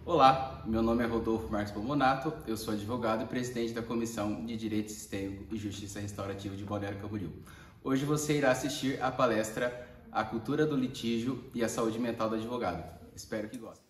Olá, meu nome é Rodolfo Marques Bombonato, eu sou advogado e presidente da Comissão de Direito Sistêmico e Justiça Restaurativa de Balneário Camboriú. Hoje você irá assistir à palestra A Cultura do Litígio e a Saúde Mental do Advogado. Espero que gostem.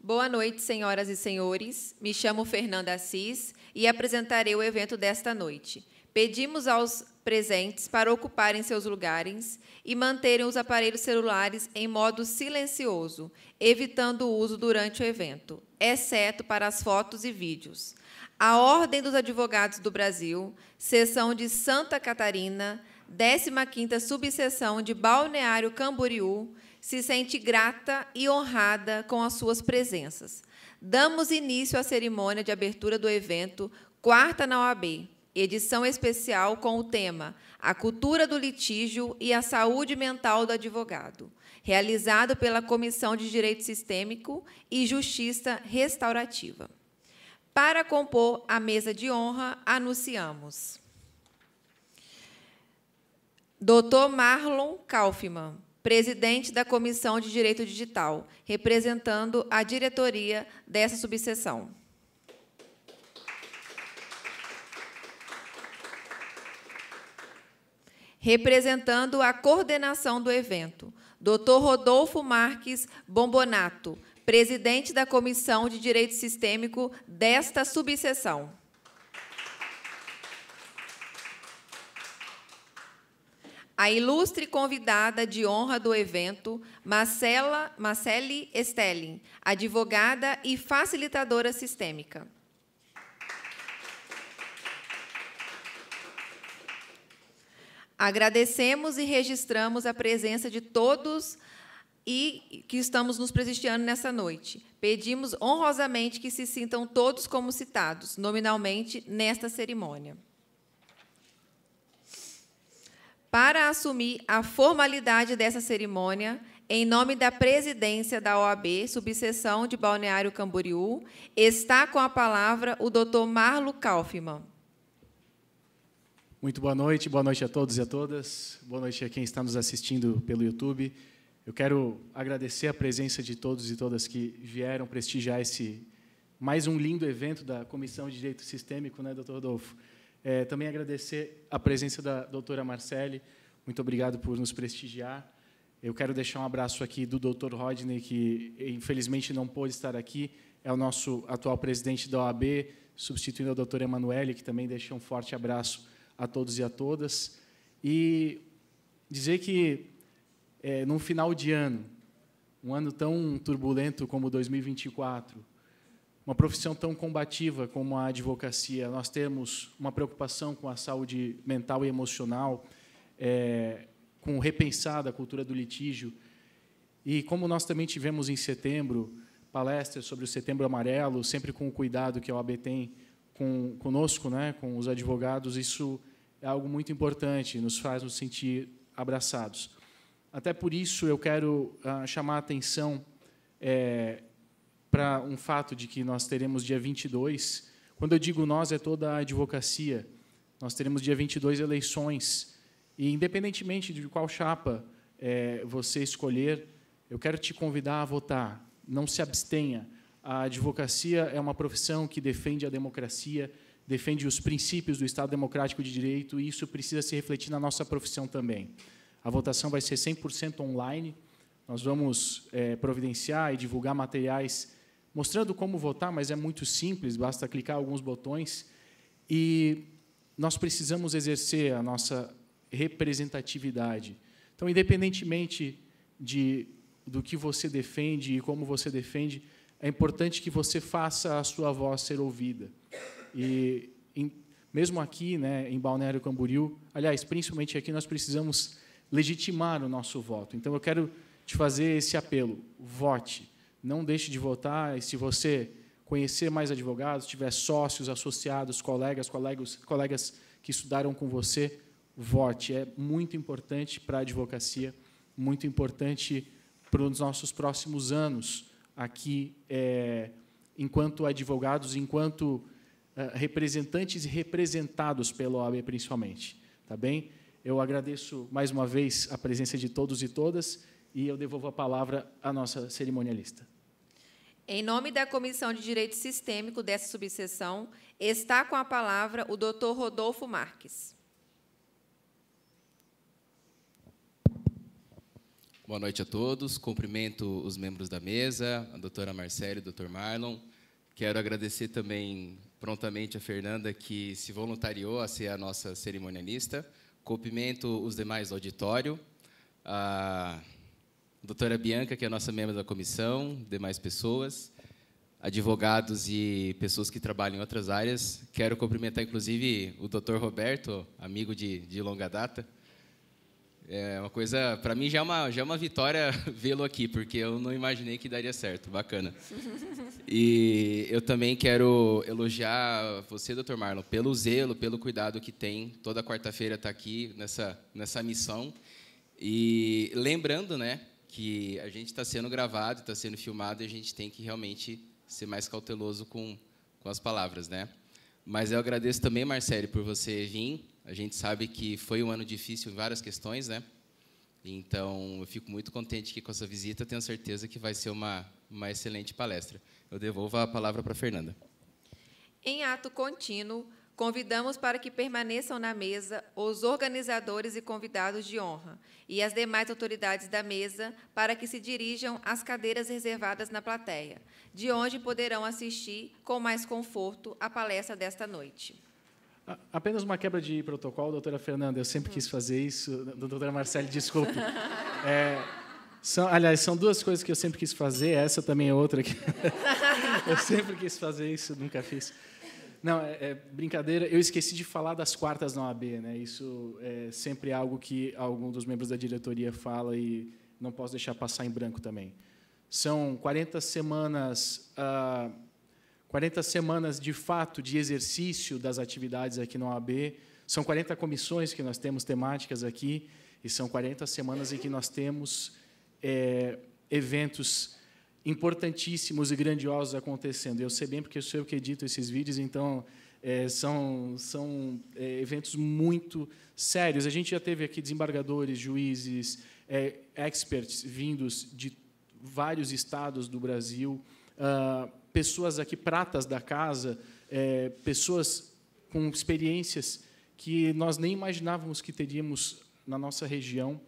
Boa noite, senhoras e senhores. Me chamo Fernanda Assis e apresentarei o evento desta noite. Pedimos aos presentes para ocuparem seus lugares e manterem os aparelhos celulares em modo silencioso, evitando o uso durante o evento, exceto para as fotos e vídeos. A Ordem dos Advogados do Brasil, Seção de Santa Catarina, 15ª Subseção de Balneário Camboriú, se sente grata e honrada com as suas presenças. Damos início à cerimônia de abertura do evento, 4ª na OAB, edição especial com o tema A Cultura do Litígio e a Saúde Mental do Advogado, realizado pela Comissão de Direito Sistêmico e Justiça Restaurativa. Para compor a mesa de honra, anunciamos Dr. Marlon Kaufmann, presidente da Comissão de Direito Digital, representando a diretoria dessa subseção. Representando a coordenação do evento, Dr. Rodolfo Marques Bombonato, presidente da Comissão de Direito Sistêmico desta subseção. A ilustre convidada de honra do evento, Marcele Stelling, advogada e facilitadora sistêmica. Agradecemos e registramos a presença de todos e que estamos nos prestigiando nessa noite. Pedimos honrosamente que se sintam todos como citados, nominalmente, nesta cerimônia. Para assumir a formalidade dessa cerimônia, em nome da presidência da OAB, subseção de Balneário Camboriú, está com a palavra o Dr. Marlon Kaufmann. Muito boa noite a todos e a todas. Boa noite a quem está nos assistindo pelo YouTube. Eu quero agradecer a presença de todos e todas que vieram prestigiar esse mais um lindo evento da Comissão de Direito Sistêmico, né, Dr. Rodolfo? Também agradecer a presença da doutora Marcele. Muito obrigado por nos prestigiar. Eu quero deixar um abraço aqui do Dr. Rodney, que infelizmente não pôde estar aqui. É o nosso atual presidente da OAB, substituindo a doutora Emanuele, que também deixa um forte abraço a todos e a todas. E dizer que, num final de ano, um ano tão turbulento como 2024, uma profissão tão combativa como a advocacia, nós temos uma preocupação com a saúde mental e emocional, com repensar a cultura do litígio. E como nós também tivemos em setembro palestras sobre o Setembro Amarelo, sempre com o cuidado que a OAB tem conosco, né, com os advogados, isso é algo muito importante, nos faz nos sentir abraçados. Até por isso, eu quero chamar a atenção para um fato de que nós teremos dia 22, quando eu digo nós, é toda a advocacia, nós teremos dia 22 eleições, e independentemente de qual chapa você escolher, eu quero te convidar a votar, não se abstenha. A advocacia é uma profissão que defende a democracia, defende os princípios do Estado Democrático de Direito, e isso precisa se refletir na nossa profissão também. A votação vai ser 100% online, nós vamos providenciar e divulgar materiais mostrando como votar, mas é muito simples, basta clicar alguns botões, e nós precisamos exercer a nossa representatividade. Então, independentemente do que você defende e como você defende, é importante que você faça a sua voz ser ouvida. E mesmo aqui, né, em Balneário Camboriú, aliás, principalmente aqui, nós precisamos legitimar o nosso voto. Então, eu quero te fazer esse apelo: vote, não deixe de votar. E se você conhecer mais advogados, tiver sócios, associados, colegas que estudaram com você, vote. É muito importante para a advocacia, muito importante para os nossos próximos anos aqui, enquanto advogados, enquanto representantes e representados pela OAB, principalmente. Tá bem? Eu agradeço mais uma vez a presença de todos e todas e eu devolvo a palavra à nossa cerimonialista. Em nome da Comissão de Direito Sistêmico dessa subseção, está com a palavra o Dr. Rodolfo Marques. Boa noite a todos. Cumprimento os membros da mesa, a doutora Marcele e o Dr. Marlon. Quero agradecer também prontamente a Fernanda, que se voluntariou a ser a nossa cerimonialista. Cumprimento os demais do auditório, a doutora Bianca, que é a nossa membro da comissão, demais pessoas, advogados e pessoas que trabalham em outras áreas. Quero cumprimentar, inclusive, o Dr. Roberto, amigo de longa data. É uma coisa, para mim, já é uma vitória vê-lo aqui, porque eu não imaginei que daria certo. Bacana. E eu também quero elogiar você, Dr. Marlon, pelo zelo, pelo cuidado que tem. Toda quarta-feira está aqui nessa missão. E lembrando, né, que a gente está sendo gravado, está sendo filmado, e a gente tem que realmente ser mais cauteloso com as palavras, né? Mas eu agradeço também, Marcele, por você vir. A gente sabe que foi um ano difícil em várias questões, né? Então, eu fico muito contente que com essa visita, tenho certeza que vai ser uma excelente palestra. Eu devolvo a palavra para a Fernanda. Em ato contínuo, convidamos para que permaneçam na mesa os organizadores e convidados de honra e as demais autoridades da mesa para que se dirijam às cadeiras reservadas na plateia, de onde poderão assistir com mais conforto a palestra desta noite. Apenas uma quebra de protocolo, doutora Fernanda, eu sempre quis fazer isso. Doutora Marcele, desculpe. São duas coisas que eu sempre quis fazer, essa também é outra. Eu sempre quis fazer isso, nunca fiz. Não, é brincadeira. Eu esqueci de falar das quartas na OAB, né? Isso é sempre algo que algum dos membros da diretoria fala e não posso deixar passar em branco também. São 40 semanas... 40 semanas, de fato, de exercício das atividades aqui na OAB. São 40 comissões que nós temos temáticas aqui, e são 40 semanas em que nós temos eventos importantíssimos e grandiosos acontecendo. Eu sei bem porque sou eu que edito esses vídeos, então são eventos muito sérios. A gente já teve aqui desembargadores, juízes, experts vindos de vários estados do Brasil, pessoas aqui, pratas da casa, pessoas com experiências que nós nem imaginávamos que teríamos na nossa região,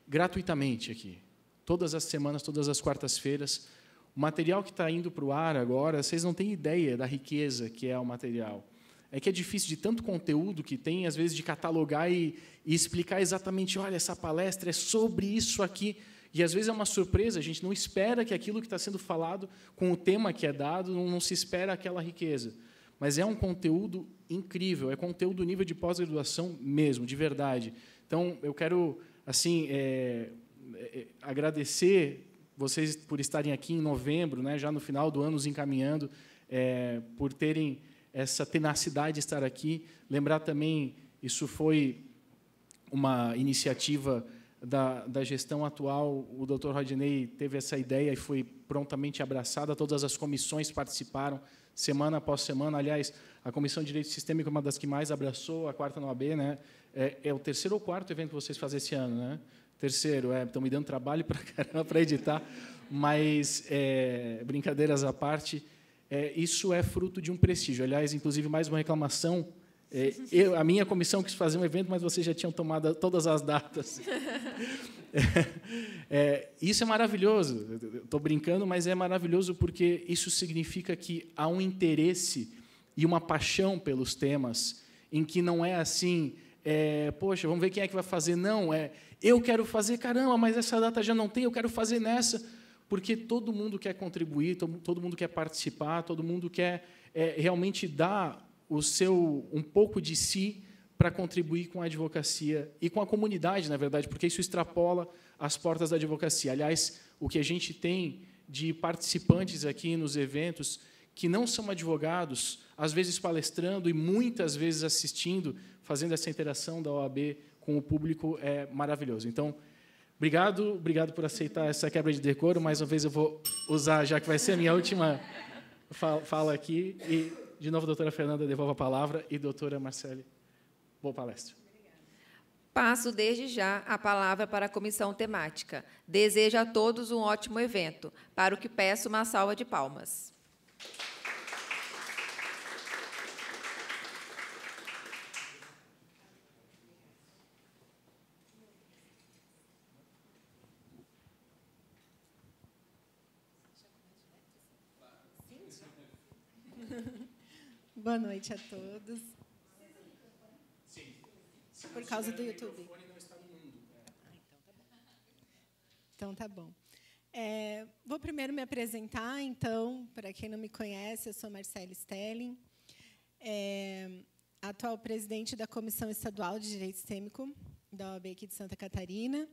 gratuitamente aqui. Todas as semanas, todas as quartas-feiras. O material que está indo para o ar agora, vocês não têm ideia da riqueza que é o material. É que é difícil de tanto conteúdo que tem, às vezes, de catalogar e explicar exatamente, olha, essa palestra é sobre isso aqui. E, às vezes, é uma surpresa, a gente não espera que aquilo que está sendo falado, com o tema que é dado, não se espera aquela riqueza. Mas é um conteúdo incrível, é conteúdo nível de pós-graduação mesmo, de verdade. Então, eu quero assim, agradecer vocês por estarem aqui em novembro, né, já no final do ano, nos encaminhando, por terem essa tenacidade de estar aqui. Lembrar também, isso foi uma iniciativa da gestão atual, o Dr. Rodney teve essa ideia e foi prontamente abraçada, todas as comissões participaram, semana após semana. Aliás, a Comissão de Direito Sistêmico é uma das que mais abraçou, a quarta no OAB, né? É o terceiro ou quarto evento que vocês fazem esse ano, né? Terceiro, estão me dando trabalho para caramba para editar, mas, brincadeiras à parte, isso é fruto de um prestígio. Aliás, inclusive, mais uma reclamação. A minha comissão quis fazer um evento, mas vocês já tinham tomado todas as datas. Isso é maravilhoso. Estou brincando, mas é maravilhoso porque isso significa que há um interesse e uma paixão pelos temas, em que não é assim, poxa, vamos ver quem é que vai fazer. Não, eu quero fazer, caramba, mas essa data já não tem, eu quero fazer nessa. Porque todo mundo quer contribuir, todo mundo quer participar, todo mundo quer realmente dar um pouco de si para contribuir com a advocacia e com a comunidade, na verdade, porque isso extrapola as portas da advocacia. Aliás, o que a gente tem de participantes aqui nos eventos que não são advogados, às vezes palestrando e muitas vezes assistindo, fazendo essa interação da OAB com o público, é maravilhoso. Então, obrigado por aceitar essa quebra de decoro. Mais uma vez eu vou usar, já que vai ser a minha última fala aqui. E, de novo, doutora Fernanda, devolvo a palavra. E doutora Marcele, boa palestra. Passo desde já a palavra para a comissão temática. Desejo a todos um ótimo evento, para o que peço uma salva de palmas. Boa noite a todos. Por causa do YouTube. Então tá bom. Vou primeiro me apresentar, então, para quem não me conhece, eu sou Marcele Stelling, atual presidente da Comissão Estadual de Direito Sistêmico da OAB aqui de Santa Catarina.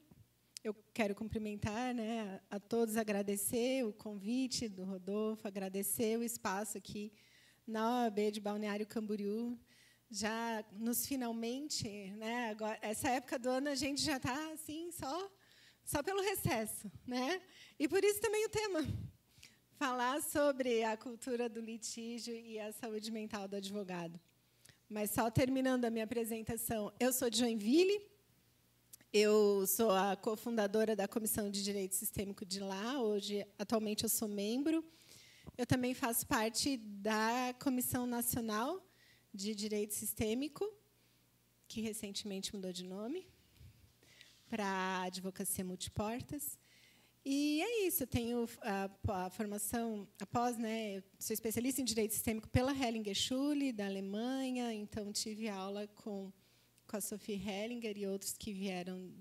Eu quero cumprimentar, né, a todos, agradecer o convite do Rodolfo, agradecer o espaço aqui na OAB de Balneário Camboriú. Já nos finalmente, né? Agora, essa época do ano a gente já está assim só pelo recesso, né? E por isso também o tema, falar sobre a cultura do litígio e a saúde mental do advogado. Mas só terminando a minha apresentação, eu sou de Joinville, eu sou a cofundadora da Comissão de Direito Sistêmico de lá. Hoje, atualmente, eu sou membro. Eu também faço parte da Comissão Nacional de Direito Sistêmico, que recentemente mudou de nome, para Advocacia Multiportas. E é isso, eu tenho a formação após, né, eu sou especialista em Direito Sistêmico pela Hellinger Schule, da Alemanha, então tive aula com a Sophie Hellinger e outros que vieram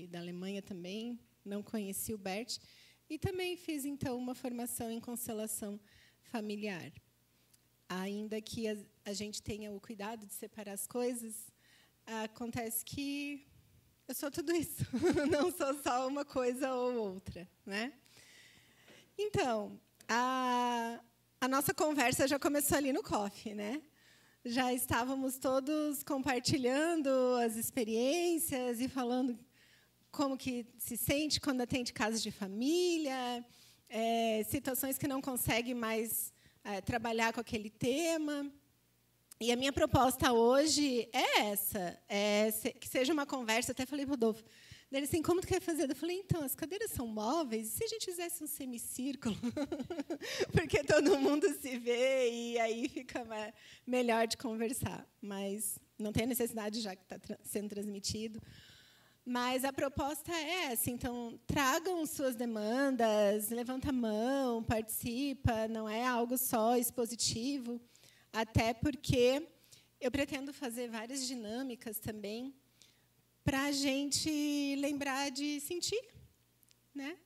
da Alemanha também, não conheci o Bert. E também fiz, então, uma formação em constelação familiar. Ainda que a gente tenha o cuidado de separar as coisas, acontece que eu sou tudo isso, não sou só uma coisa ou outra, né? Então, a nossa conversa já começou ali no coffee, né? Já estávamos todos compartilhando as experiências e falando como que se sente quando atende casos de família, situações que não consegue mais trabalhar com aquele tema. E a minha proposta hoje é essa, que seja uma conversa. Até falei, Rodolfo, dele assim, como tu quer fazer? Eu falei, então, as cadeiras são móveis, e se a gente fizesse um semicírculo? Porque todo mundo se vê e aí fica melhor de conversar. Mas não tem necessidade, já que está sendo transmitido. Mas a proposta é essa, então, tragam suas demandas, levanta a mão, participa, não é algo só expositivo, até porque eu pretendo fazer várias dinâmicas também para a gente lembrar de sentir, né?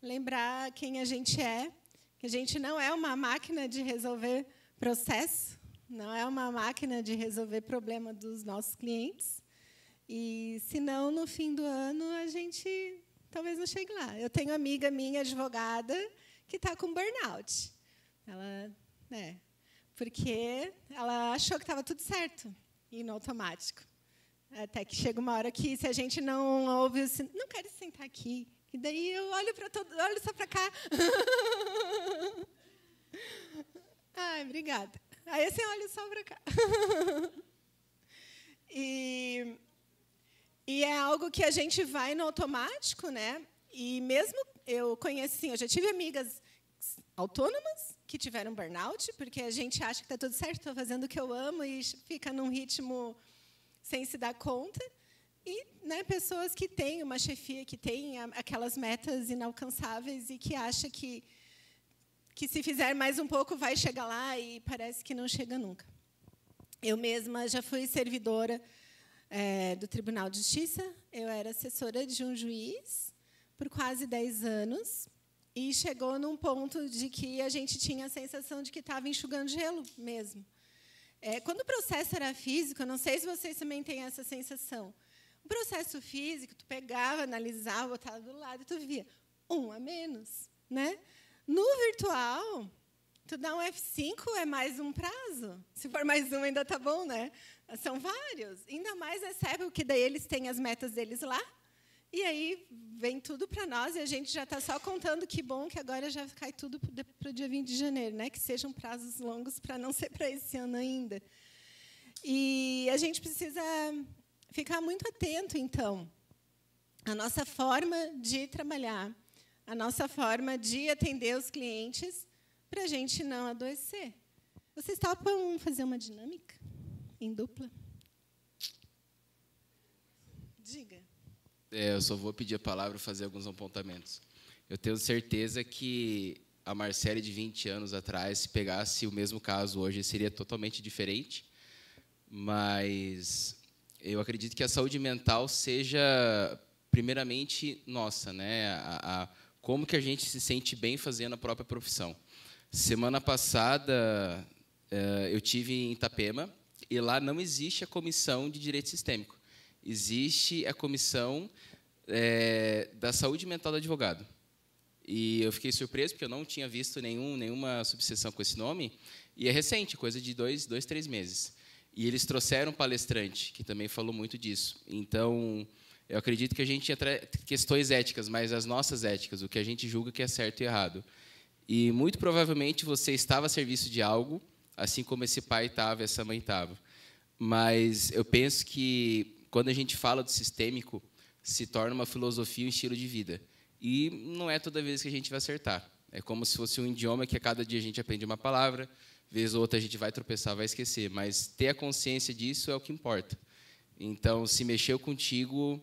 Lembrar quem a gente é, que a gente não é uma máquina de resolver processo, não é uma máquina de resolver problema dos nossos clientes. E, se não, no fim do ano, a gente talvez não chegue lá. Eu tenho amiga minha, advogada, que está com burnout. Ela, porque ela achou que estava tudo certo, e no automático. Até que chega uma hora que, se a gente não ouve, não quero sentar aqui. E daí eu olho para todo, olho só para cá. Ai, obrigada. Aí assim, olho só para cá. E é algo que a gente vai no automático, né? E mesmo eu conheço, assim, eu já tive amigas autônomas que tiveram burnout, porque a gente acha que está tudo certo, estou fazendo o que eu amo e fica num ritmo sem se dar conta. E, né, pessoas que têm uma chefia, que têm aquelas metas inalcançáveis e que acha que se fizer mais um pouco vai chegar lá e parece que não chega nunca. Eu mesma já fui servidora do Tribunal de Justiça. Eu era assessora de um juiz por quase 10 anos e chegou num ponto de que a gente tinha a sensação de que estava enxugando gelo mesmo. Quando o processo era físico, eu não sei se vocês também têm essa sensação. O processo físico, tu pegava, analisava, botava do lado e tu via um a menos, né? No virtual, tu dá um F5, é mais um prazo. Se for mais um, ainda está bom, né? São vários. Ainda mais nessa época, que daí eles têm as metas deles lá. E aí vem tudo para nós e a gente já está só contando que bom que agora já cai tudo para o dia 20 de janeiro, né? Que sejam prazos longos para não ser para esse ano ainda. E a gente precisa ficar muito atento, então, à nossa forma de trabalhar, à nossa forma de atender os clientes, para a gente não adoecer. Vocês topam fazer uma dinâmica em dupla? Diga. Eu só vou pedir a palavra e fazer alguns apontamentos. Eu tenho certeza que a Marcele, de 20 anos atrás, se pegasse o mesmo caso hoje, seria totalmente diferente. Mas eu acredito que a saúde mental seja, primeiramente, nossa, né? Como que a gente se sente bem fazendo a própria profissão. Semana passada, eu tive em Itapema, e lá não existe a comissão de direito sistêmico. Existe a comissão da saúde mental do advogado. E eu fiquei surpreso, porque eu não tinha visto nenhuma subseção com esse nome, e é recente, coisa de 3 meses. E eles trouxeram um palestrante, que também falou muito disso. Então, eu acredito que a gente entra questões éticas, mas as nossas éticas, o que a gente julga que é certo e errado. E, muito provavelmente, você estava a serviço de algo, assim como esse pai estava, essa mãe estava. Mas eu penso que, quando a gente fala do sistêmico, se torna uma filosofia, um estilo de vida. E não é toda vez que a gente vai acertar. É como se fosse um idioma que a cada dia a gente aprende uma palavra, vez ou outra a gente vai tropeçar, vai esquecer. Mas ter a consciência disso é o que importa. Então, se mexeu contigo,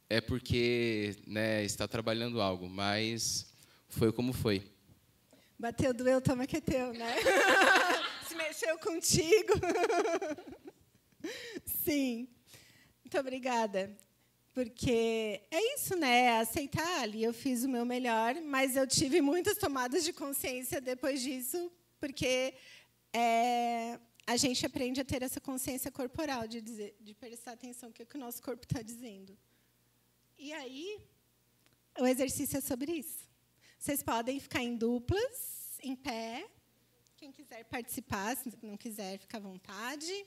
é porque, né, está trabalhando algo. Mas foi como foi. Bateu, doeu, toma que é teu, né? Se mexeu contigo. Sim. Muito obrigada. Porque é isso, né? Aceitar ali. Eu fiz o meu melhor, mas eu tive muitas tomadas de consciência depois disso, porque a gente aprende a ter essa consciência corporal, de prestar atenção no que o nosso corpo está dizendo. E aí, o exercício é sobre isso. Vocês podem ficar em duplas, em pé. Quem quiser participar, se não quiser, fica à vontade.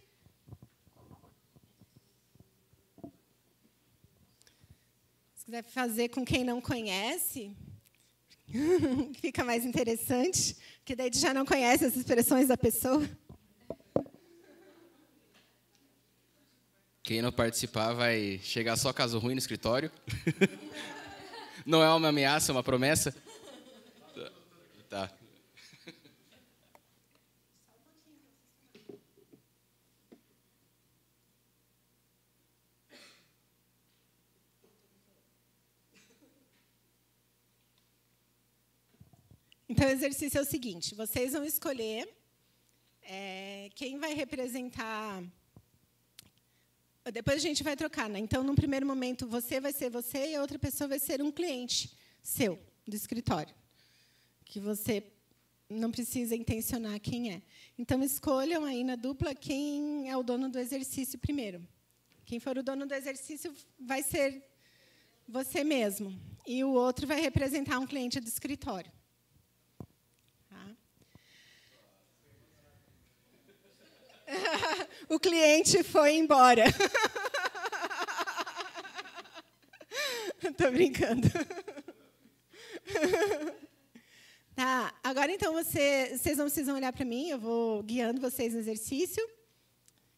Se quiser fazer com quem não conhece, fica mais interessante, porque daí já não conhece as expressões da pessoa. Quem não participar vai chegar só caso ruim no escritório. Não é uma ameaça, é uma promessa? Tá. Então, o exercício é o seguinte: vocês vão escolher quem vai representar. Depois a gente vai trocar, né? Então, num primeiro momento, você vai ser você e a outra pessoa vai ser um cliente seu, do escritório, que você não precisa intencionar quem é. Então, escolham aí na dupla quem é o dono do exercício primeiro. Quem for o dono do exercício vai ser você mesmo. E o outro vai representar um cliente do escritório. O cliente foi embora. Estou brincando. Tá, agora, então, vocês não precisam olhar para mim, eu vou guiando vocês no exercício.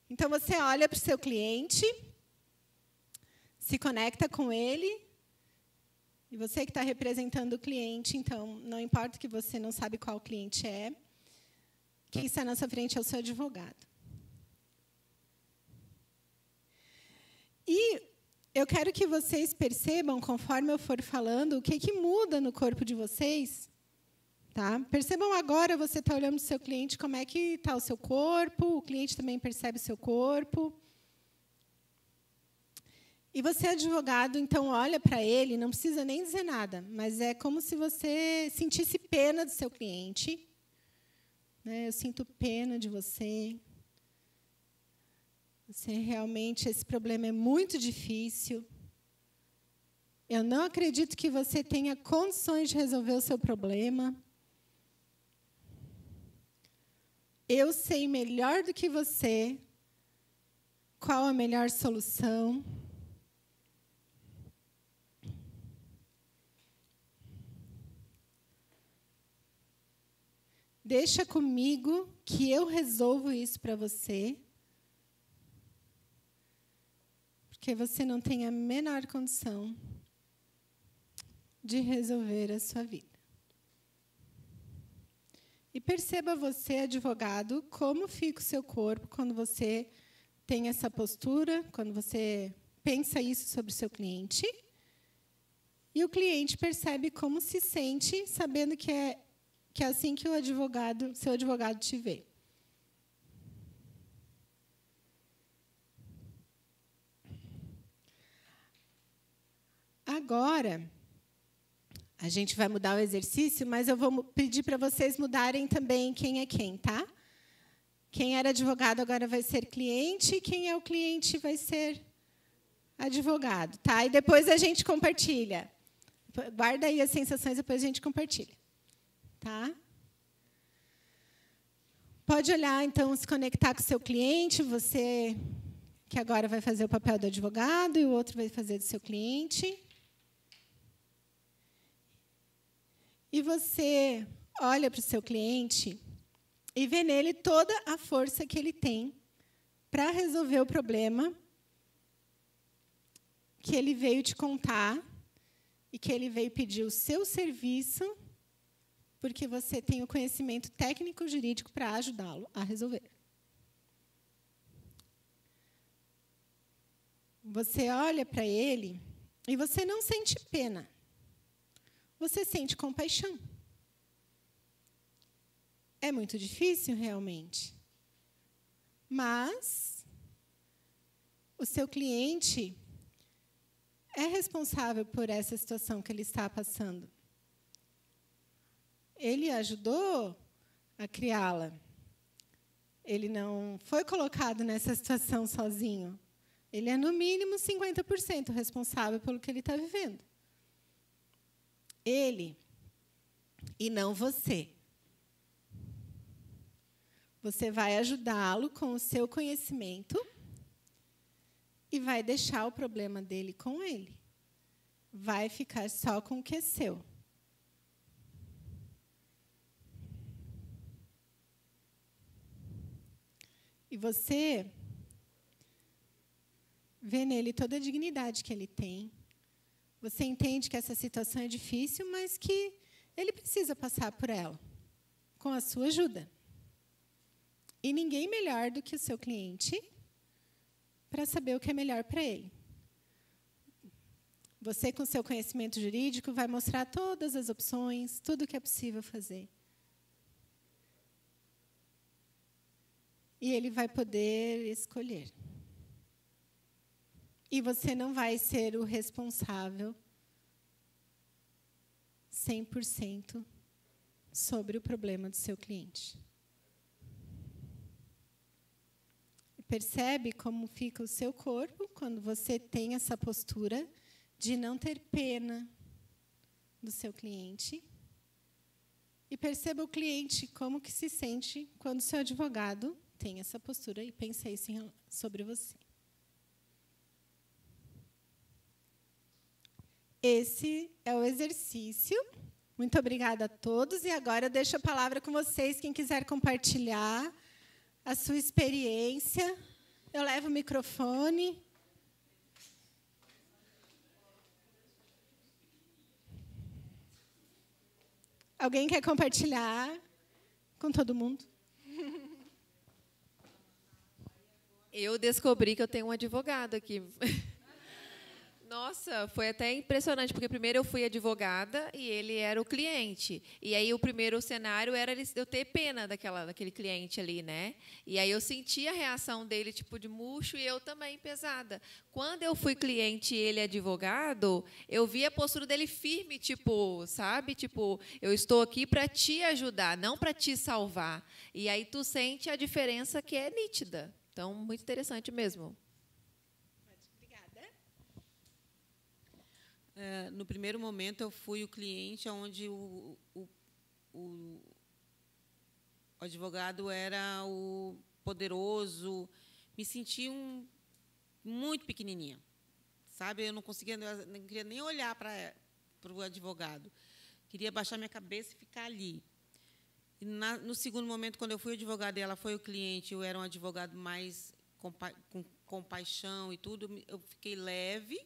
Então, você olha para o seu cliente, se conecta com ele, e você que está representando o cliente, então, não importa que você não sabe qual cliente é, quem está na sua frente é o seu advogado. E eu quero que vocês percebam, conforme eu for falando, o que muda no corpo de vocês. Tá? Percebam agora, você está olhando para o seu cliente, como é que está o seu corpo, o cliente também percebe o seu corpo. E você, advogado, então, olha para ele, não precisa nem dizer nada, mas é como se você sentisse pena do seu cliente. Né? Eu sinto pena de você. Realmente, esse problema é muito difícil. Eu não acredito que você tenha condições de resolver o seu problema. Eu sei melhor do que você qual a melhor solução. Deixa comigo que eu resolvo isso para você. porque você não tem a menor condição de resolver a sua vida. E perceba você, advogado, como fica o seu corpo quando você tem essa postura, quando você pensa isso sobre o seu cliente. E o cliente percebe como se sente, sabendo que é assim que seu advogado te vê. Agora, a gente vai mudar o exercício, mas eu vou pedir para vocês mudarem também quem é quem, tá? Quem era advogado agora vai ser cliente, quem é o cliente vai ser advogado, tá? E depois a gente compartilha. Guarda aí as sensações, depois a gente compartilha, tá? Pode olhar, então, se conectar com o seu cliente, você que agora vai fazer o papel do advogado e o outro vai fazer do seu cliente. E você olha para o seu cliente e vê nele toda a força que ele tem para resolver o problema que ele veio te contar e que ele veio pedir o seu serviço, porque você tem o conhecimento técnico-jurídico para ajudá-lo a resolver. Você olha para ele e você não sente pena. Você sente compaixão. É muito difícil, realmente. Mas o seu cliente é responsável por essa situação que ele está passando. Ele ajudou a criá-la. Ele não foi colocado nessa situação sozinho. Ele é, no mínimo, 50% responsável pelo que ele está vivendo. Ele e não você. Você vai ajudá-lo com o seu conhecimento e vai deixar o problema dele com ele. Vai ficar só com o que é seu. E você vê nele toda a dignidade que ele tem. Você entende que essa situação é difícil, mas que ele precisa passar por ela, com a sua ajuda. E ninguém melhor do que o seu cliente para saber o que é melhor para ele. Você, com seu conhecimento jurídico, vai mostrar todas as opções, tudo o que é possível fazer. E ele vai poder escolher. E você não vai ser o responsável 100% sobre o problema do seu cliente. Percebe como fica o seu corpo quando você tem essa postura de não ter pena do seu cliente. E perceba o cliente como que se sente quando o seu advogado tem essa postura e pensa isso sobre você. Esse é o exercício. Muito obrigada a todos. E agora eu deixo a palavra com vocês. Quem quiser compartilhar a sua experiência, eu levo o microfone. Alguém quer compartilhar com todo mundo? Eu descobri que eu tenho um advogado aqui. Nossa, foi até impressionante, porque primeiro eu fui advogada e ele era o cliente. E aí o primeiro cenário era eu ter pena daquele cliente ali, né? E aí eu senti a reação dele, tipo, de murcho, e eu também pesada. Quando eu fui cliente e ele advogado, eu vi a postura dele firme, tipo, sabe? Tipo, eu estou aqui para te ajudar, não para te salvar. E aí tu sente a diferença que é nítida. Então, muito interessante mesmo. No primeiro momento, eu fui o cliente onde o advogado era o poderoso. Me senti muito pequenininha, sabe? Eu não queria nem olhar para o advogado. Queria baixar minha cabeça e ficar ali. E no segundo momento, quando eu fui advogada e ela foi o cliente, eu era um advogado mais com compaixão e tudo, eu fiquei leve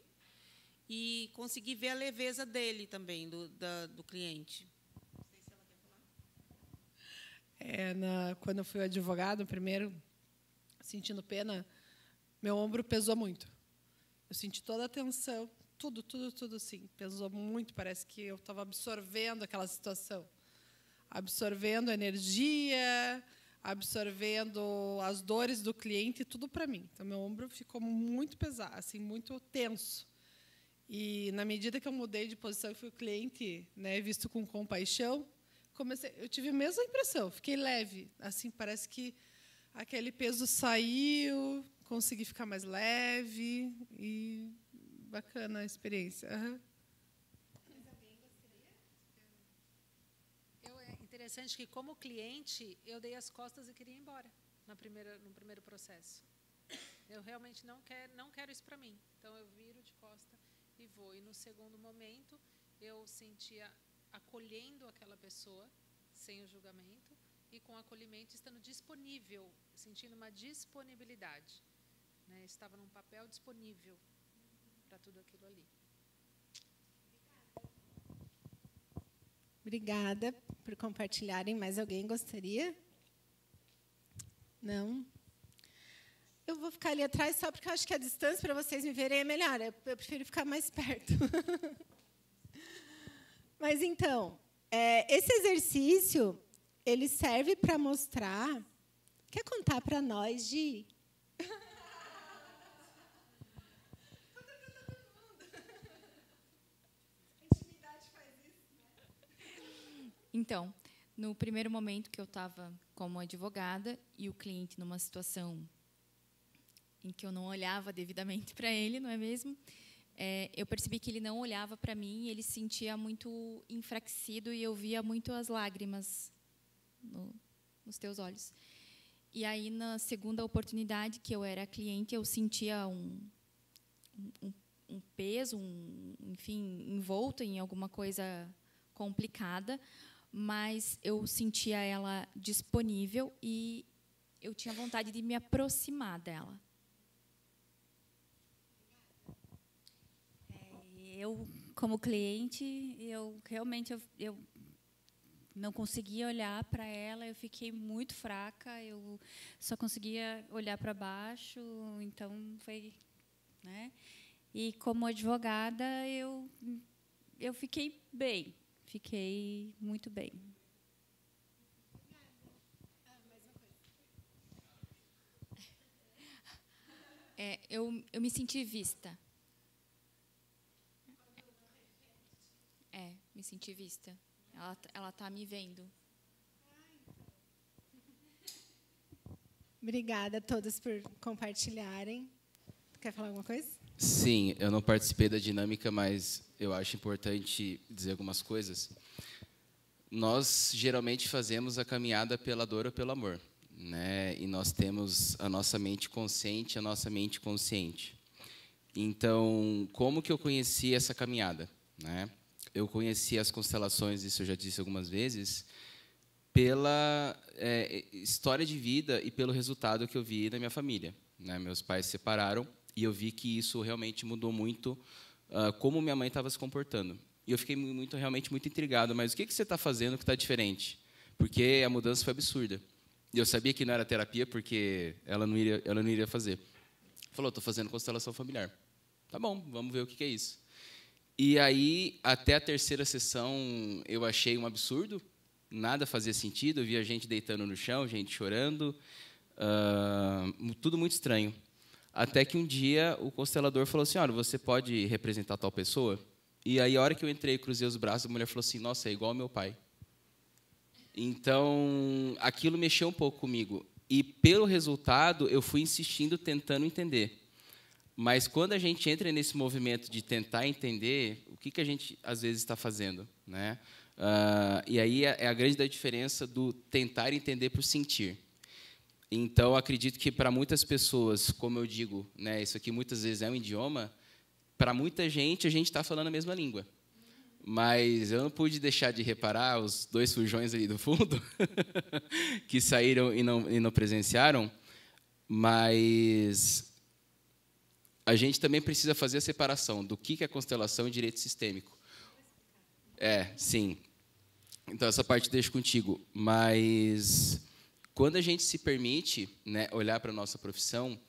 e consegui ver a leveza dele também, do cliente. Quando eu fui advogado, primeiro, sentindo pena, meu ombro pesou muito. Eu senti toda a tensão, tudo, assim, pesou muito. Parece que eu estava absorvendo aquela situação, absorvendo a energia, absorvendo as dores do cliente, tudo para mim. Então, meu ombro ficou muito pesado, assim, muito tenso. E, na medida que eu mudei de posição e fui o cliente, né, visto com compaixão, eu tive a mesma impressão, fiquei leve. Assim, parece que aquele peso saiu, consegui ficar mais leve e bacana a experiência. Uhum. É interessante que, como cliente, eu dei as costas e queria ir embora no primeiro processo. Eu realmente não quero isso para mim. Então, eu viro de costa e vou. E, no segundo momento, eu sentia acolhendo aquela pessoa, sem o julgamento, e com acolhimento estando disponível, sentindo uma disponibilidade. Né? Estava num papel disponível para tudo aquilo ali. Obrigada por compartilharem. Mais alguém gostaria? Não? Eu vou ficar ali atrás só porque eu acho que a distância para vocês me verem é melhor. Eu prefiro ficar mais perto. Mas, então, esse exercício, ele serve para mostrar... Quer contar para nós, Gi? Então, no primeiro momento que eu estava como advogada e o cliente numa situação em que eu não olhava devidamente para ele, não é mesmo? Eu percebi que ele não olhava para mim, ele se sentia muito enfraquecido e eu via muito as lágrimas nos teus olhos. E aí, na segunda oportunidade que eu era cliente, eu sentia um peso, enfim, envolto em alguma coisa complicada, mas eu sentia ela disponível e eu tinha vontade de me aproximar dela. Eu, como cliente, eu realmente eu não conseguia olhar para ela, eu fiquei muito fraca, eu só conseguia olhar para baixo, então foi, né? E como advogada, eu fiquei bem, fiquei muito bem. Eu me senti vista. Me senti vista. Ela está me vendo. Obrigada a todos por compartilharem. Quer falar alguma coisa? Sim, eu não participei da dinâmica, mas eu acho importante dizer algumas coisas. Nós, geralmente, fazemos a caminhada pela dor ou pelo amor, né? E nós temos a nossa mente consciente, a nossa mente consciente. Então, como que eu conheci essa caminhada, né? Eu conheci as constelações, isso eu já disse algumas vezes, pela história de vida e pelo resultado que eu vi na minha família, né? Meus pais se separaram e eu vi que isso realmente mudou muito como minha mãe estava se comportando. E eu fiquei realmente muito intrigado. Mas o que você está fazendo que está diferente? Porque a mudança foi absurda. E eu sabia que não era terapia porque ela não iria fazer. Falou, estou fazendo constelação familiar. Tá bom, vamos ver o que é isso. E aí, até a terceira sessão, eu achei um absurdo. Nada fazia sentido. Eu via gente deitando no chão, gente chorando. Tudo muito estranho. Até que um dia o constelador falou assim, olha, você pode representar tal pessoa? E aí, a hora que eu entrei e cruzei os braços, a mulher falou assim, nossa, é igual ao meu pai. Então, aquilo mexeu um pouco comigo. E, pelo resultado, eu fui insistindo, tentando entender. Mas, quando a gente entra nesse movimento de tentar entender, o que a gente, às vezes, está fazendo, né? E aí é a grande diferença do tentar entender para o sentir. Então, acredito que, para muitas pessoas, como eu digo, né, isso aqui muitas vezes é um idioma, para muita gente, a gente está falando a mesma língua. Mas eu não pude deixar de reparar os dois fujões ali do fundo, que saíram e não presenciaram, Mas a gente também precisa fazer a separação do que é constelação e direito sistêmico. Sim. Então, essa parte deixo contigo. Mas, quando a gente se permite, né, olhar para a nossa profissão,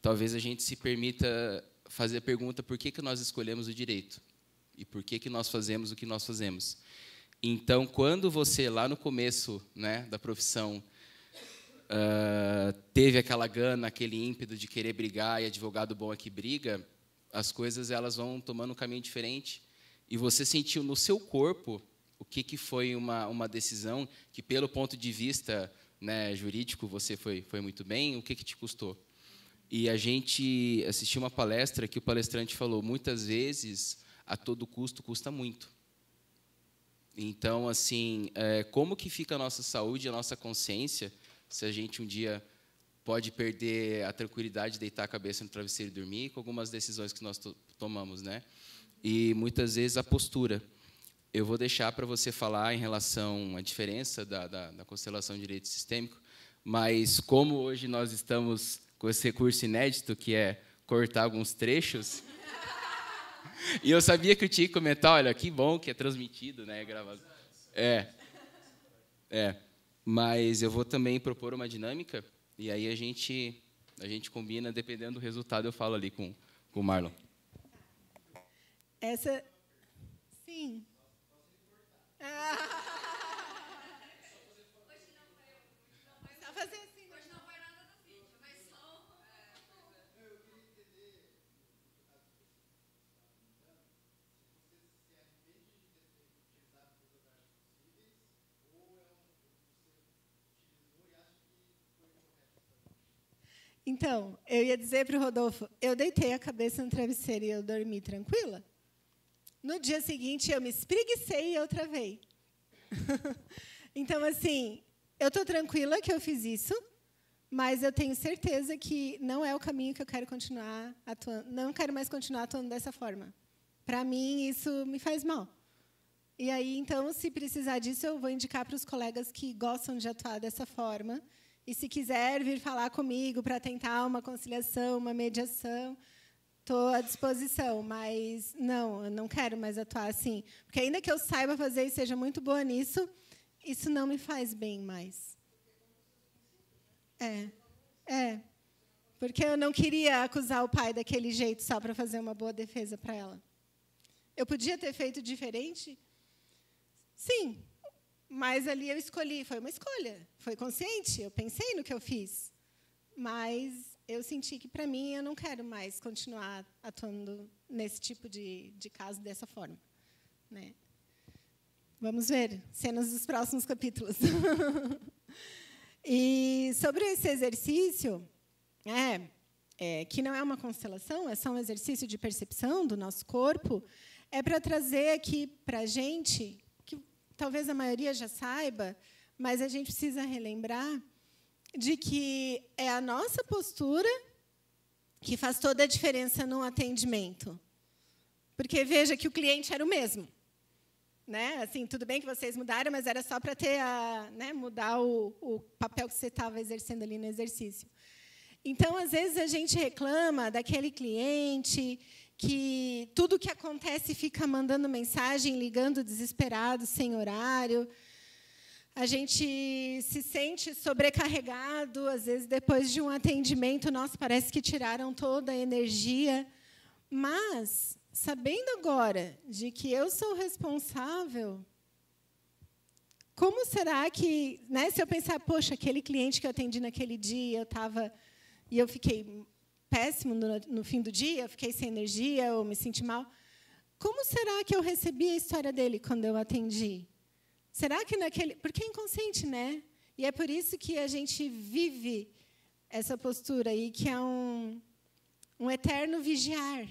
talvez a gente se permita fazer a pergunta por que nós escolhemos o direito e por que nós fazemos o que nós fazemos. Então, quando você, lá no começo, né, da profissão, teve aquela gana, aquele ímpeto de querer brigar, e advogado bom é que briga, as coisas elas vão tomando um caminho diferente. E você sentiu no seu corpo o que foi uma decisão que, pelo ponto de vista, né, jurídico, você foi muito bem, o que te custou? E a gente assistiu uma palestra que o palestrante falou, muitas vezes, a todo custo, custa muito. Então, assim, como que fica a nossa saúde, a nossa consciência, se a gente um dia pode perder a tranquilidade de deitar a cabeça no travesseiro e dormir, com algumas decisões que nós tomamos, né? E, muitas vezes, a postura. Eu vou deixar para você falar em relação à diferença da constelação de direito sistêmico, mas, como hoje nós estamos com esse recurso inédito, que é cortar alguns trechos, e eu sabia que eu tinha que comentar, olha, que bom que é transmitido, né, gravado. Mas eu vou também propor uma dinâmica, e aí a gente combina, dependendo do resultado, eu falo ali com o Marlon. Sim. Só fazer assim. Hoje não vai nada do vídeo, mas só... Eu queria entender... Então, eu ia dizer para o Rodolfo, eu deitei a cabeça no travesseiro e eu dormi tranquila. No dia seguinte, eu me espreguicei e eu travei. Então, assim, eu estou tranquila que eu fiz isso, mas eu tenho certeza que não é o caminho que eu quero continuar atuando. Não quero mais continuar atuando dessa forma. Para mim, isso me faz mal. E aí, então, se precisar disso, eu vou indicar para os colegas que gostam de atuar dessa forma. E, se quiser vir falar comigo para tentar uma conciliação, uma mediação, estou à disposição. Mas, não, eu não quero mais atuar assim. Porque, ainda que eu saiba fazer e seja muito boa nisso, isso não me faz bem mais. Porque eu não queria acusar o pai daquele jeito só para fazer uma boa defesa para ela. Eu podia ter feito diferente? Sim. Mas ali eu escolhi, foi uma escolha, foi consciente, eu pensei no que eu fiz. Mas eu senti que, para mim, eu não quero mais continuar atuando nesse tipo de caso dessa forma. Né? Vamos ver cenas dos próximos capítulos. E sobre esse exercício, que não é uma constelação, é só um exercício de percepção do nosso corpo, é para trazer aqui para a gente... talvez a maioria já saiba, mas a gente precisa relembrar de que é a nossa postura que faz toda a diferença no atendimento. Porque veja que o cliente era o mesmo. Né? Assim, tudo bem que vocês mudaram, mas era só para ter mudar o papel que você estava exercendo ali no exercício. Então, às vezes, a gente reclama daquele cliente que tudo que acontece fica mandando mensagem, ligando desesperado, sem horário. A gente se sente sobrecarregado, às vezes, depois de um atendimento, nossa, parece que tiraram toda a energia. Mas, sabendo agora de que eu sou responsável, como será que, né, se eu pensar, poxa, aquele cliente que eu atendi naquele dia, eu fiquei péssimo no fim do dia, eu fiquei sem energia, eu me senti mal. Como será que eu recebi a história dele quando eu atendi? Será que naquele... Porque é inconsciente, né? E é por isso que a gente vive essa postura aí, que é um eterno vigiar,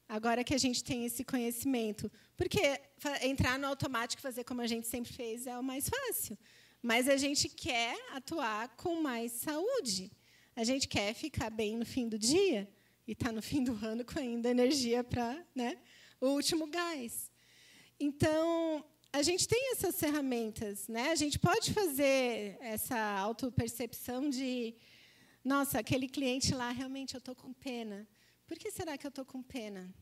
agora que a gente tem esse conhecimento. Porque entrar no automático e fazer como a gente sempre fez é o mais fácil. Mas a gente quer atuar com mais saúde. A gente quer ficar bem no fim do dia e estar no fim do ano com ainda energia para, né, o último gás. Então, a gente tem essas ferramentas. Né? A gente pode fazer essa autopercepção de nossa, aquele cliente lá, realmente eu estou com pena. Por que será que eu estou com pena?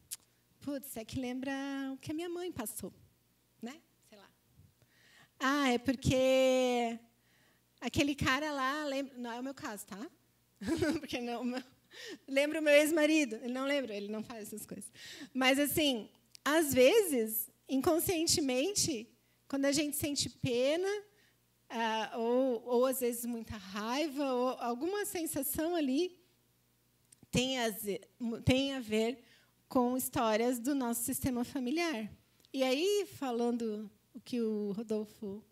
Putz, é que lembra o que a minha mãe passou, né? Sei lá. Ah, é porque aquele cara lá, lembra, não é o meu caso, tá? Porque não, lembra o meu ex-marido. Ele não lembra, ele não faz essas coisas. Mas, assim, às vezes, inconscientemente, quando a gente sente pena, ou às vezes muita raiva, ou alguma sensação ali, tem a ver com histórias do nosso sistema familiar. E aí, falando o que o Rodolfo,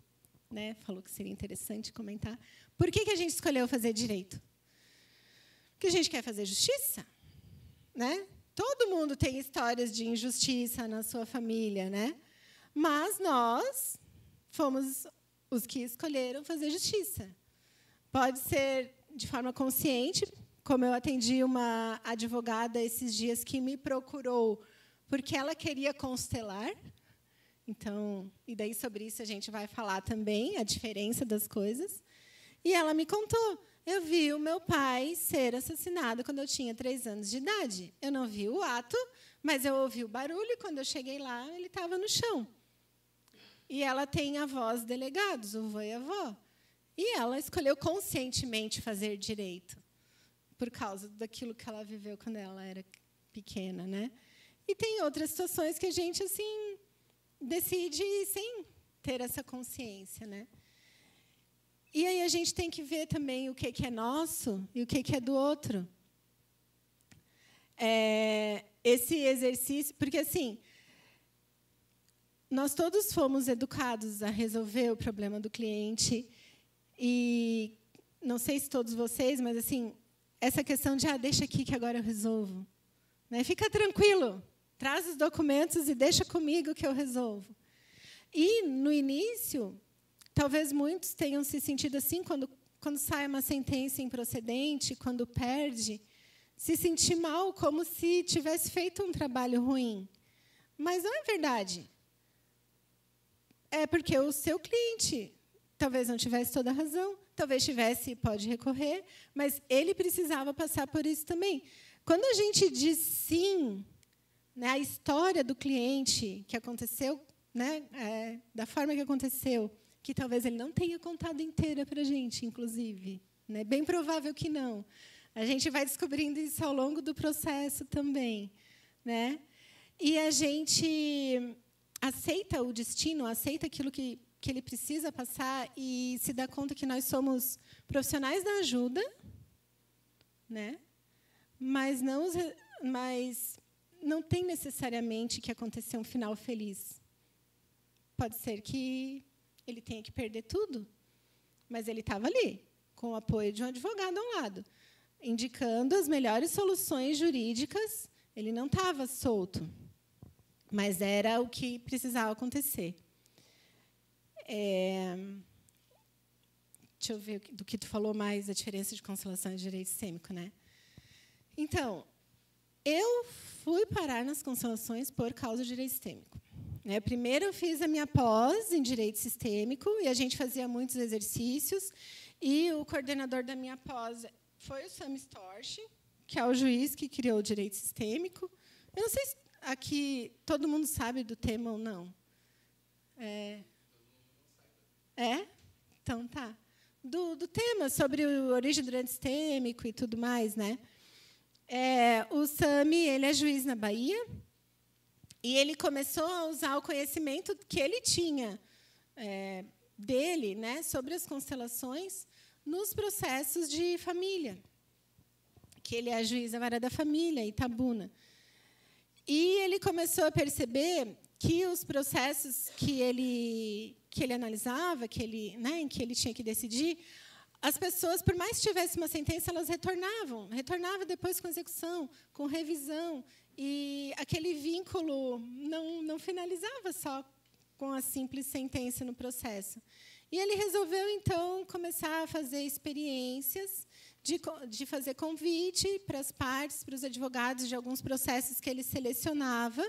né, falou que seria interessante comentar, por que a gente escolheu fazer direito? Porque a gente quer fazer justiça, né? Todo mundo tem histórias de injustiça na sua família, né? Mas nós fomos os que escolheram fazer justiça. Pode ser de forma consciente, como eu atendi uma advogada esses dias que me procurou porque ela queria constelar. Então, e daí sobre isso a gente vai falar também, a diferença das coisas. E ela me contou, eu vi o meu pai ser assassinado quando eu tinha 3 anos de idade. Eu não vi o ato, mas eu ouvi o barulho, e quando eu cheguei lá, ele estava no chão. E ela tem avós delegados, o avô e a avó. E ela escolheu conscientemente fazer direito, por causa daquilo que ela viveu quando ela era pequena, né? E tem outras situações que a gente assim decide sem ter essa consciência, né? E aí a gente tem que ver também o que é nosso e o que é do outro. Esse exercício, porque assim, nós todos fomos educados a resolver o problema do cliente e não sei se todos vocês, mas assim, essa questão de deixa aqui que agora eu resolvo, né? Fica tranquilo, traz os documentos e deixa comigo que eu resolvo. E no início, talvez muitos tenham se sentido assim quando sai uma sentença improcedente, quando perde, se sentir mal como se tivesse feito um trabalho ruim. Mas não é verdade. É porque o seu cliente talvez não tivesse toda a razão, talvez tivesse, pode recorrer, mas ele precisava passar por isso também. Quando a gente diz sim, né, a história do cliente que aconteceu, né, da forma que aconteceu, que talvez ele não tenha contado inteira para a gente, inclusive, né? Bem provável que não. A gente vai descobrindo isso ao longo do processo também, né? E a gente aceita o destino, aceita aquilo que ele precisa passar e se dá conta que nós somos profissionais da ajuda, né? Mas não tem necessariamente que acontecer um final feliz. Pode ser que ele tenha que perder tudo, mas ele estava ali, com o apoio de um advogado ao lado, indicando as melhores soluções jurídicas. Ele não estava solto, mas era o que precisava acontecer. Deixa eu ver do que tu falou mais, a diferença de constelação e direito sistêmico, né? Então, eu fui parar nas constelações por causa do direito sistêmico. Primeiro, eu fiz a minha pós em direito sistêmico, e a gente fazia muitos exercícios, e o coordenador da minha pós foi o Sam Storch, que é o juiz que criou o direito sistêmico. Eu não sei se aqui todo mundo sabe do tema ou não. Então, tá. Do tema, sobre a origem do direito sistêmico e tudo mais, né? O Sam, ele é juiz na Bahia, e ele começou a usar o conhecimento que ele tinha dele, né, sobre as constelações nos processos de família, que ele é juiz da Vara da Família, Itabuna. E ele começou a perceber que os processos que ele analisava, em que ele tinha que decidir, as pessoas, por mais que tivesse uma sentença, elas retornavam depois com execução, com revisão, e aquele vínculo não finalizava só com a simples sentença no processo. E ele resolveu, então, começar a fazer experiências de fazer convite para as partes, para os advogados de alguns processos que ele selecionava,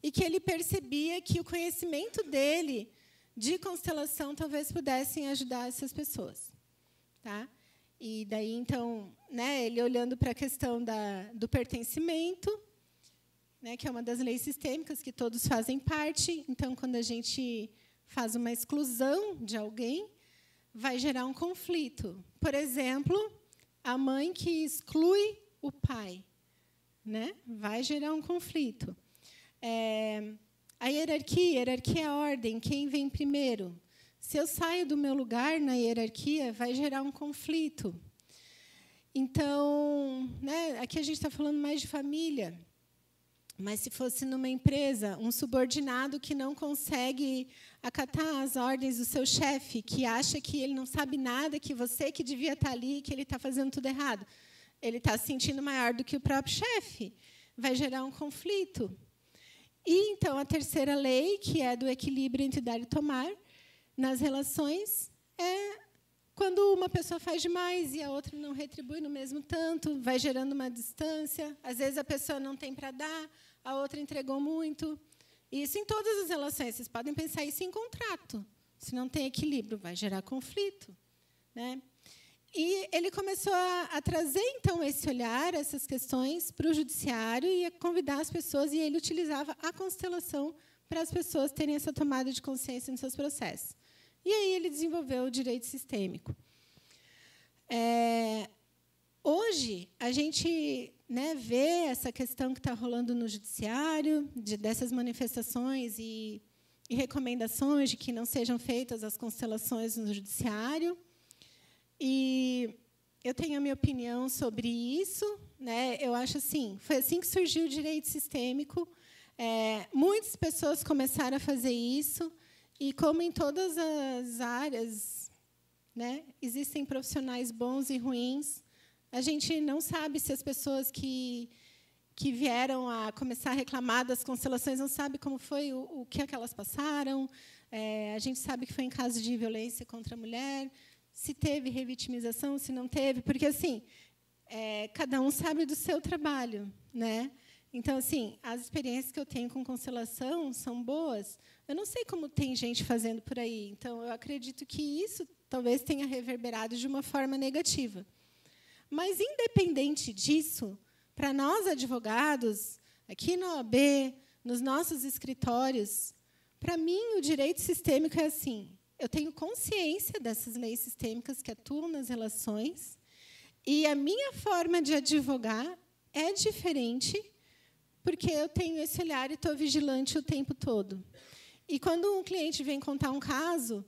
e que ele percebia que o conhecimento dele de constelação talvez pudessem ajudar essas pessoas. Tá? E daí, então, né, ele olhando para a questão do pertencimento, né, que é uma das leis sistêmicas que todos fazem parte. Então, quando a gente faz uma exclusão de alguém, vai gerar um conflito. Por exemplo, a mãe que exclui o pai, né, vai gerar um conflito. A hierarquia é a ordem, quem vem primeiro. Se eu saio do meu lugar na hierarquia, vai gerar um conflito. Então, né, aqui a gente está falando mais de família, mas se fosse numa empresa, um subordinado que não consegue acatar as ordens do seu chefe, que acha que ele não sabe nada, que você que devia estar ali, que ele está fazendo tudo errado, ele está se sentindo maior do que o próprio chefe, vai gerar um conflito. E, então, a terceira lei, que é do equilíbrio entre dar e tomar, nas relações, é quando uma pessoa faz demais e a outra não retribui no mesmo tanto, vai gerando uma distância. Às vezes, a pessoa não tem para dar, a outra entregou muito. Isso em todas as relações. Vocês podem pensar isso em contrato. Se não tem equilíbrio, vai gerar conflito, né? E ele começou a trazer, então, esse olhar, essas questões, para o judiciário e a convidar as pessoas, e ele utilizava a constelação para as pessoas terem essa tomada de consciência nos seus processos. E aí ele desenvolveu o direito sistêmico. Hoje, a gente, né, vê essa questão que está rolando no judiciário, dessas manifestações e recomendações de que não sejam feitas as constelações no judiciário. E eu tenho a minha opinião sobre isso, né? Eu acho assim, foi assim que surgiu o direito sistêmico. Muitas pessoas começaram a fazer isso, e como em todas as áreas, né, existem profissionais bons e ruins, a gente não sabe se as pessoas que vieram a começar a reclamar das constelações não sabem como foi, o que é que elas passaram. A gente sabe que foi em caso de violência contra a mulher, se teve revitimização, se não teve, porque assim, cada um sabe do seu trabalho, né? Então, assim, as experiências que eu tenho com constelação são boas. Eu não sei como tem gente fazendo por aí. Então, eu acredito que isso talvez tenha reverberado de uma forma negativa. Mas, independente disso, para nós, advogados, aqui na OAB, nos nossos escritórios, para mim, o direito sistêmico é assim. Eu tenho consciência dessas leis sistêmicas que atuam nas relações, e a minha forma de advogar é diferente, porque eu tenho esse olhar e estou vigilante o tempo todo. E, quando um cliente vem contar um caso,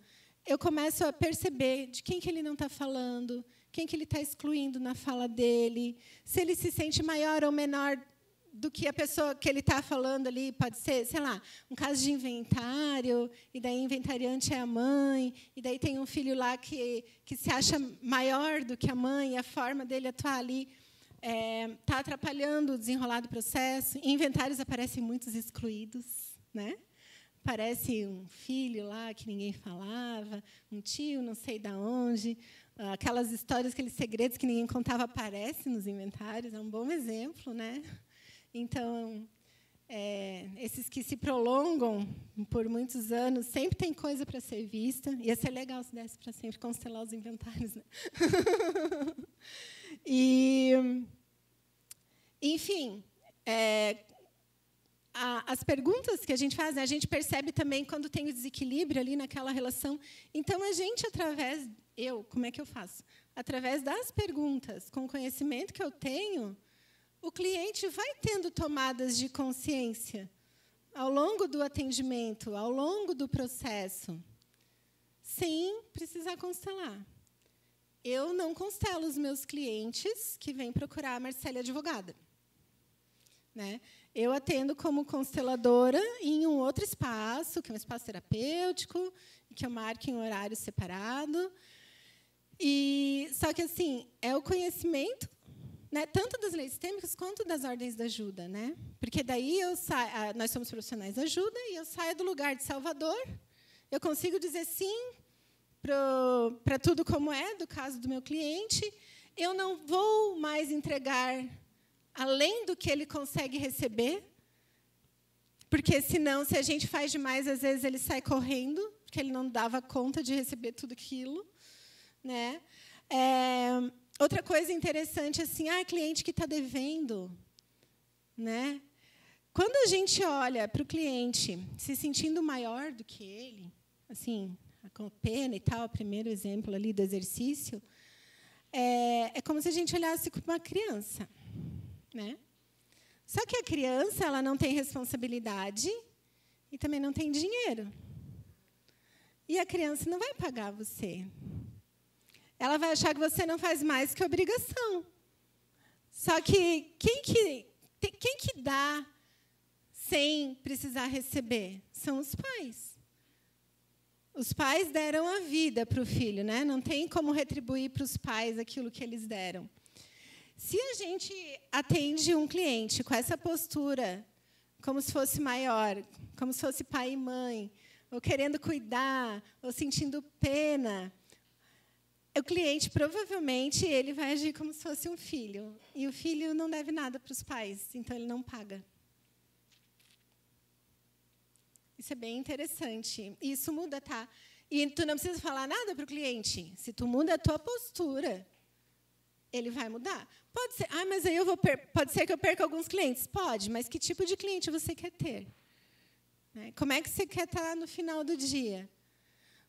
eu começo a perceber de quem que ele não está falando, quem que ele está excluindo na fala dele, se ele se sente maior ou menor do que a pessoa que ele está falando ali. Pode ser, sei lá, um caso de inventário, e daí inventariante é a mãe, e daí tem um filho lá que se acha maior do que a mãe, e a forma dele atuar ali está atrapalhando o desenrolar do processo. Em inventários aparecem muitos excluídos, né? Parece um filho lá que ninguém falava, um tio não sei de onde. Aquelas histórias, aqueles segredos que ninguém contava aparecem nos inventários. É um bom exemplo, né? Então, esses que se prolongam por muitos anos, sempre tem coisa para ser vista. Ia ser legal se desse para sempre constelar os inventários, né? E, enfim, as perguntas que a gente faz, né, a gente percebe também quando tem o desequilíbrio ali naquela relação. Então, a gente, como é que eu faço? Através das perguntas, com o conhecimento que eu tenho, o cliente vai tendo tomadas de consciência ao longo do atendimento, ao longo do processo, sem precisar constelar. Eu não constelo os meus clientes que vêm procurar a Marcele advogada, né? Eu atendo como consteladora em um outro espaço, que é um espaço terapêutico, que eu marco em um horário separado. Só que, assim, é o conhecimento, né, tanto das leis sistêmicas quanto das ordens da ajuda, né? Porque daí nós somos profissionais da ajuda, e eu saio do lugar de salvador, eu consigo dizer sim para tudo como é, do caso do meu cliente. Eu não vou mais entregar além do que ele consegue receber, porque, senão, se a gente faz demais, às vezes ele sai correndo, porque ele não dava conta de receber tudo aquilo, né? outra coisa interessante, assim, cliente que está devendo, né? Quando a gente olha para o cliente se sentindo maior do que ele, assim, com pena e tal, primeiro exemplo ali do exercício, é como se a gente olhasse para uma criança, né? Só que a criança, ela não tem responsabilidade e também não tem dinheiro. E a criança não vai pagar você. Ela vai achar que você não faz mais que obrigação. Só que quem que dá sem precisar receber? São os pais. Os pais deram a vida para o filho, né? Não tem como retribuir para os pais aquilo que eles deram. Se a gente atende um cliente com essa postura, como se fosse maior, como se fosse pai e mãe, ou querendo cuidar, ou sentindo pena, o cliente, provavelmente, ele vai agir como se fosse um filho. E o filho não deve nada para os pais, então ele não paga. Isso é bem interessante. Isso muda, tá? E tu não precisa falar nada para o cliente. Se tu muda a tua postura, ele vai mudar. Pode ser, mas aí pode ser que eu perca alguns clientes. Pode, mas que tipo de cliente você quer ter? Né? Como é que você quer estar no final do dia?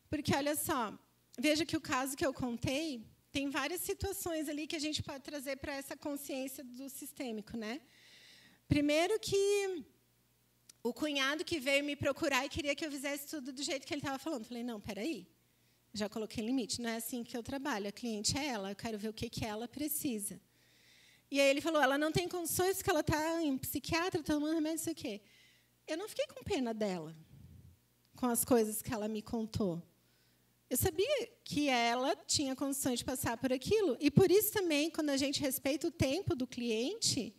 Porque, olha só, veja que o caso que eu contei, tem várias situações ali que a gente pode trazer para essa consciência do sistêmico, né? Primeiro que o cunhado que veio me procurar e queria que eu fizesse tudo do jeito que ele estava falando. Falei, não, peraí, já coloquei limite, não é assim que eu trabalho, a cliente é ela, eu quero ver o que ela precisa. E aí ele falou, ela não tem condições porque ela está em psiquiatra, tomando remédio, não sei o quê. Eu não fiquei com pena dela, com as coisas que ela me contou. Eu sabia que ela tinha condições de passar por aquilo. E, por isso, também, quando a gente respeita o tempo do cliente,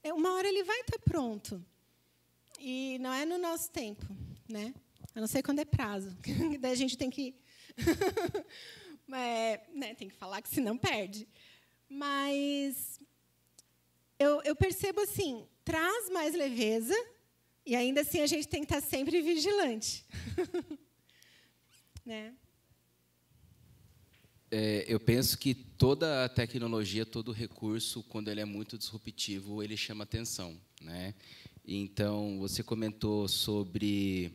uma hora ele vai estar pronto. E não é no nosso tempo, né? A não ser quando é prazo. Daí a gente tem que... né, tem que falar, que senão perde. Mas eu percebo assim, traz mais leveza, e ainda assim a gente tem que estar sempre vigilante. Né? Eu penso que toda a tecnologia, todo recurso, quando ele é muito disruptivo, ele chama atenção, né? Então, você comentou sobre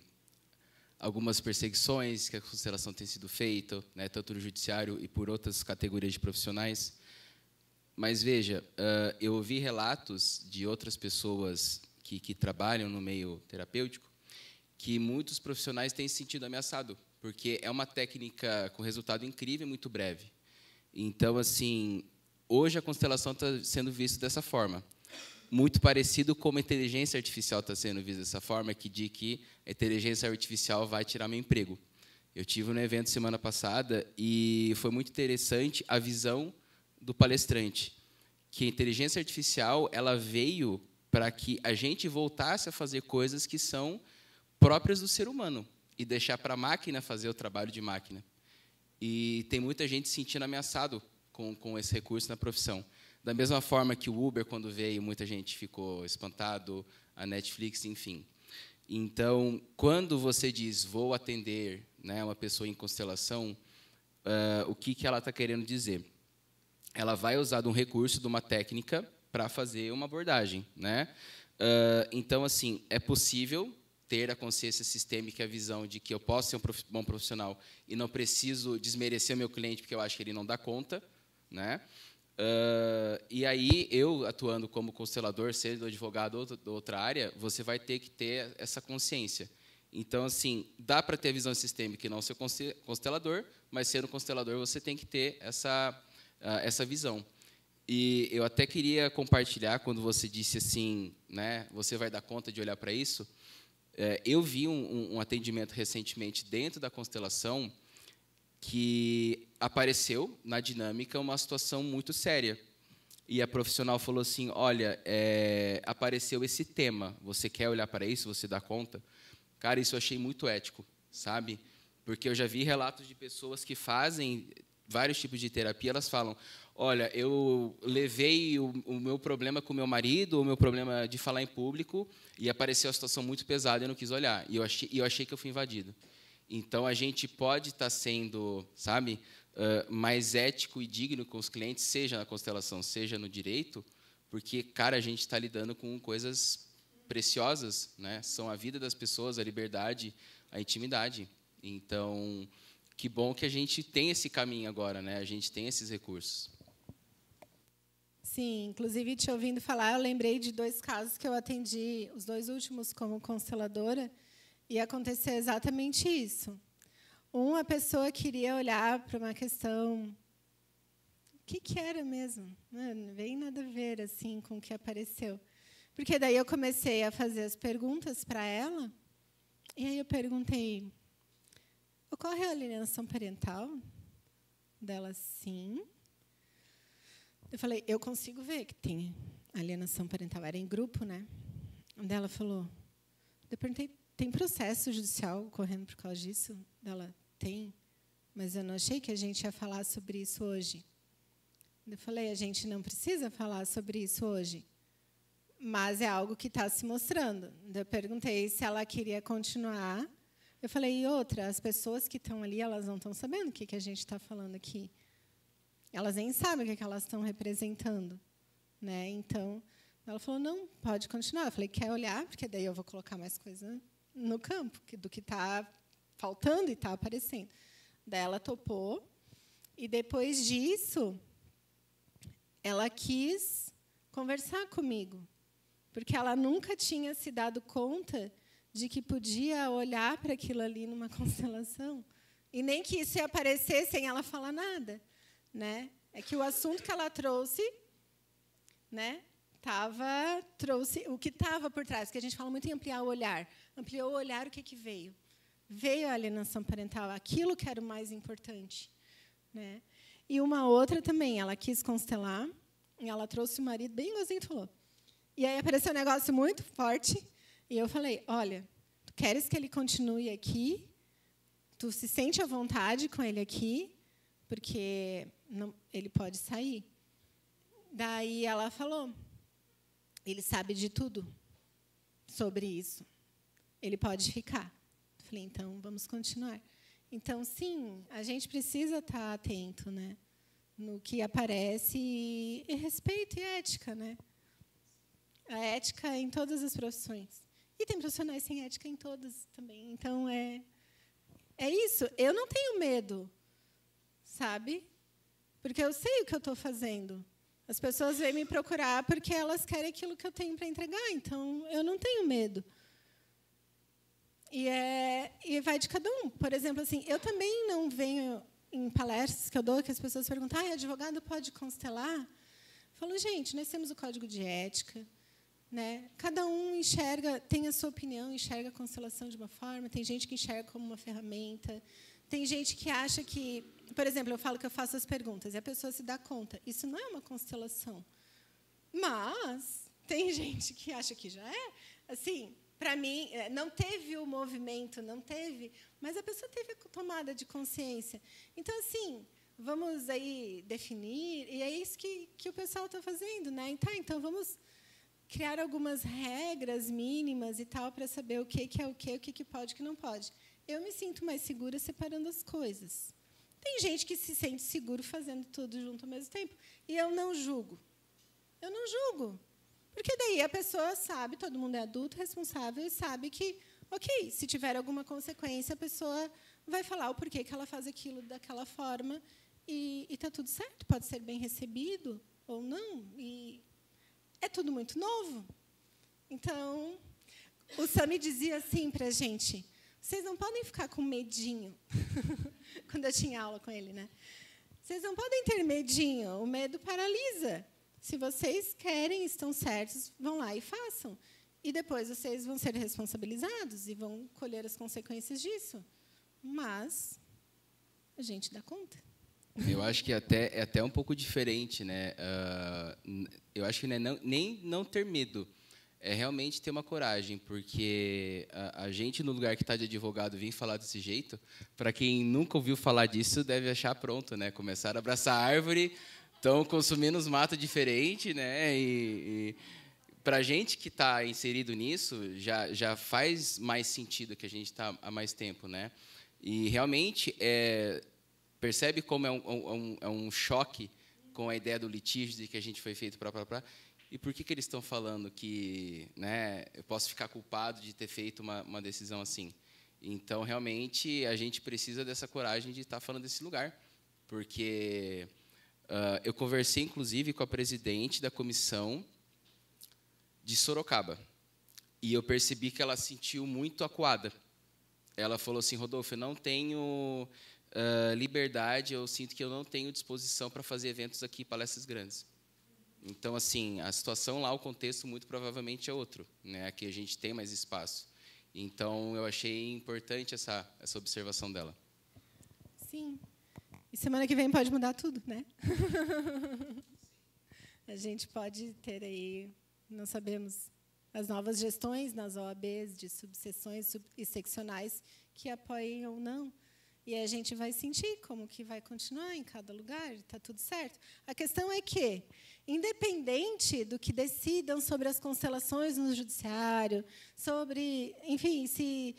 algumas perseguições que a constelação tem sido feita, né, tanto no judiciário e por outras categorias de profissionais. Mas, veja, eu ouvi relatos de outras pessoas que trabalham no meio terapêutico que muitos profissionais têm se sentido ameaçados, porque é uma técnica com resultado incrível e muito breve. Então, assim, hoje a constelação está sendo vista dessa forma. Muito parecido como a inteligência artificial está sendo vista dessa forma, que diz que a inteligência artificial vai tirar meu emprego. Eu tive um evento semana passada e foi muito interessante a visão do palestrante, que a inteligência artificial ela veio para que a gente voltasse a fazer coisas que são próprias do ser humano e deixar para a máquina fazer o trabalho de máquina. E tem muita gente se sentindo ameaçado com esse recurso na profissão. Da mesma forma que o Uber, quando veio, muita gente ficou espantado, a Netflix, enfim. Então, quando você diz, vou atender, né, uma pessoa em constelação, o que ela está querendo dizer? Ela vai usar de um recurso, de uma técnica, para fazer uma abordagem, né? Então, assim, é possível ter a consciência sistêmica e a visão de que eu posso ser um bom profissional e não preciso desmerecer o meu cliente porque eu acho que ele não dá conta, né? E aí, eu, atuando como constelador, sendo advogado ou outra área, você vai ter que ter essa consciência. Então, assim, dá para ter a visão sistêmica e não ser constelador, mas sendo constelador você tem que ter essa visão. E eu até queria compartilhar, quando você disse assim, né, você vai dar conta de olhar para isso, eu vi um atendimento recentemente dentro da constelação que apareceu na dinâmica uma situação muito séria. E a profissional falou assim, olha, apareceu esse tema, você quer olhar para isso, você dá conta? Cara, isso eu achei muito ético, sabe? Porque eu já vi relatos de pessoas que fazem vários tipos de terapia, elas falam, olha, eu levei o meu problema com o meu marido, o meu problema de falar em público, e apareceu uma situação muito pesada e eu não quis olhar. E eu achei que eu fui invadido. Então, a gente pode estar sendo, sabe, mais ético e digno com os clientes, seja na constelação, seja no direito, porque, cara, a gente está lidando com coisas preciosas, né? São a vida das pessoas, a liberdade, a intimidade. Então, que bom que a gente tem esse caminho agora, né? A gente tem esses recursos. Sim, inclusive, te ouvindo falar, eu lembrei de 2 casos que eu atendi, os 2 últimos como consteladora, e aconteceu exatamente isso. A pessoa queria olhar para uma questão... O que era mesmo? Não veio nada a ver assim, com o que apareceu. Porque daí eu comecei a fazer as perguntas para ela, e aí eu perguntei, ocorre a alienação parental? Dela, sim. Eu falei, eu consigo ver que tem alienação parental. Era em grupo, né? Dela falou, eu perguntei, tem processo judicial correndo por causa disso? Dela, tem, mas eu não achei que a gente ia falar sobre isso hoje. Eu falei, a gente não precisa falar sobre isso hoje, mas é algo que está se mostrando. Eu perguntei se ela queria continuar. Eu falei, e outra, as pessoas que estão ali, elas não estão sabendo o que a gente está falando aqui. Elas nem sabem o que elas estão representando, né? Então, ela falou, não, pode continuar. Eu falei, quer olhar? Porque daí eu vou colocar mais coisa no campo, do que está faltando e está aparecendo. Daí ela topou, e depois disso, ela quis conversar comigo, porque ela nunca tinha se dado conta de que podia olhar para aquilo ali numa constelação, e nem que isso ia aparecer sem ela falar nada, né? É que o assunto que ela trouxe, né, trouxe o que estava por trás, que a gente fala muito em ampliar o olhar. Ampliou o olhar, o que veio? Veio a alienação parental, aquilo que era o mais importante, né? E uma outra também, ela quis constelar, e ela trouxe o marido bem igualzinho e falou. E aí apareceu um negócio muito forte, e eu falei, olha, tu queres que ele continue aqui? Tu se sente à vontade com ele aqui? Porque não, ele pode sair. Daí ela falou, ele sabe de tudo sobre isso. Ele pode ficar. Eu falei, então, vamos continuar. Então, sim, a gente precisa estar atento, né, no que aparece, e respeito e ética, né? A ética em todas as profissões. E tem profissionais sem ética em todas também. Então, é isso. Eu não tenho medo, sabe? Porque eu sei o que eu estou fazendo. As pessoas vêm me procurar porque elas querem aquilo que eu tenho para entregar. Então, eu não tenho medo. E vai de cada um. Por exemplo, assim, eu também não venho em palestras que eu dou, que as pessoas perguntam, advogado pode constelar? Eu falo, gente, nós temos o código de ética, né? Cada um enxerga, tem a sua opinião, enxerga a constelação de uma forma, tem gente que enxerga como uma ferramenta, tem gente que acha que, por exemplo, eu falo que eu faço as perguntas e a pessoa se dá conta, isso não é uma constelação. Mas tem gente que acha que já é. Assim, para mim, não teve o movimento, não teve, mas a pessoa teve a tomada de consciência. Então, assim, vamos aí definir, e é isso que o pessoal está fazendo, né? Então vamos criar algumas regras mínimas e tal para saber o que é o que pode e o que não pode. Eu me sinto mais segura separando as coisas. Tem gente que se sente seguro fazendo tudo junto ao mesmo tempo, e eu não julgo. Eu não julgo. Porque daí a pessoa sabe, todo mundo é adulto, responsável, e sabe que, ok, se tiver alguma consequência, a pessoa vai falar o porquê que ela faz aquilo daquela forma, e está tudo certo, pode ser bem recebido ou não. E é tudo muito novo. Então, o Sami dizia assim para a gente, vocês não podem ficar com medinho, quando eu tinha aula com ele, né? Vocês não podem ter medinho, o medo paralisa. Se vocês querem, estão certos, vão lá e façam. E depois vocês vão ser responsabilizados e vão colher as consequências disso. Mas a gente dá conta. Eu acho que é até um pouco diferente, né? Eu acho que nem não ter medo, é realmente ter uma coragem, porque a gente, no lugar que está de advogado, vir falar desse jeito, para quem nunca ouviu falar disso, deve achar pronto, né? Começar a abraçar a árvore, estão consumindo os matos diferentes, né? E para a gente que está inserido nisso, já faz mais sentido que a gente está há mais tempo, né? E realmente Percebe como é um choque com a ideia do litígio, de que a gente foi feito para... E por que eles estão falando que, né, eu posso ficar culpado de ter feito uma decisão assim? Então, realmente, a gente precisa dessa coragem de estar falando desse lugar. Porque eu conversei, inclusive, com a presidente da comissão de Sorocaba. E eu percebi que ela se sentiu muito acuada. Ela falou assim, Rodolfo, eu não tenho liberdade, eu sinto que eu não tenho disposição para fazer eventos aqui, palestras grandes. Então, assim, a situação lá, o contexto, muito provavelmente é outro, né? Aqui a gente tem mais espaço. Então, eu achei importante essa observação dela. Sim. E semana que vem pode mudar tudo, né? A gente pode ter aí, não sabemos, as novas gestões nas OABs de subseções e seccionais que apoiem ou não. E a gente vai sentir como que vai continuar em cada lugar, está tudo certo. A questão é que, independente do que decidam sobre as constelações no judiciário, sobre, enfim, se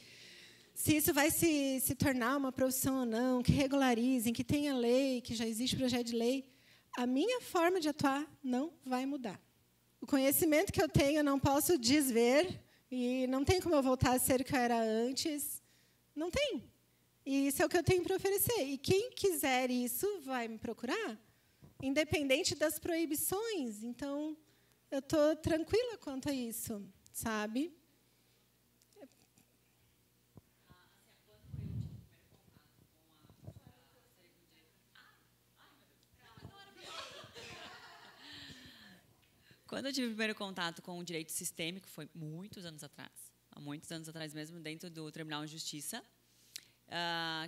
isso vai se tornar uma profissão ou não, que regularizem, que tenha lei, que já existe projeto de lei, a minha forma de atuar não vai mudar. O conhecimento que eu tenho eu não posso desver, e não tem como eu voltar a ser o que eu era antes. Não tem. E isso é o que eu tenho para oferecer. E quem quiser isso vai me procurar, independente das proibições. Então, eu estou tranquila quanto a isso, sabe? Quando eu tive o primeiro contato com o direito sistêmico, foi muitos anos atrás, há muitos anos atrás mesmo, dentro do Tribunal de Justiça,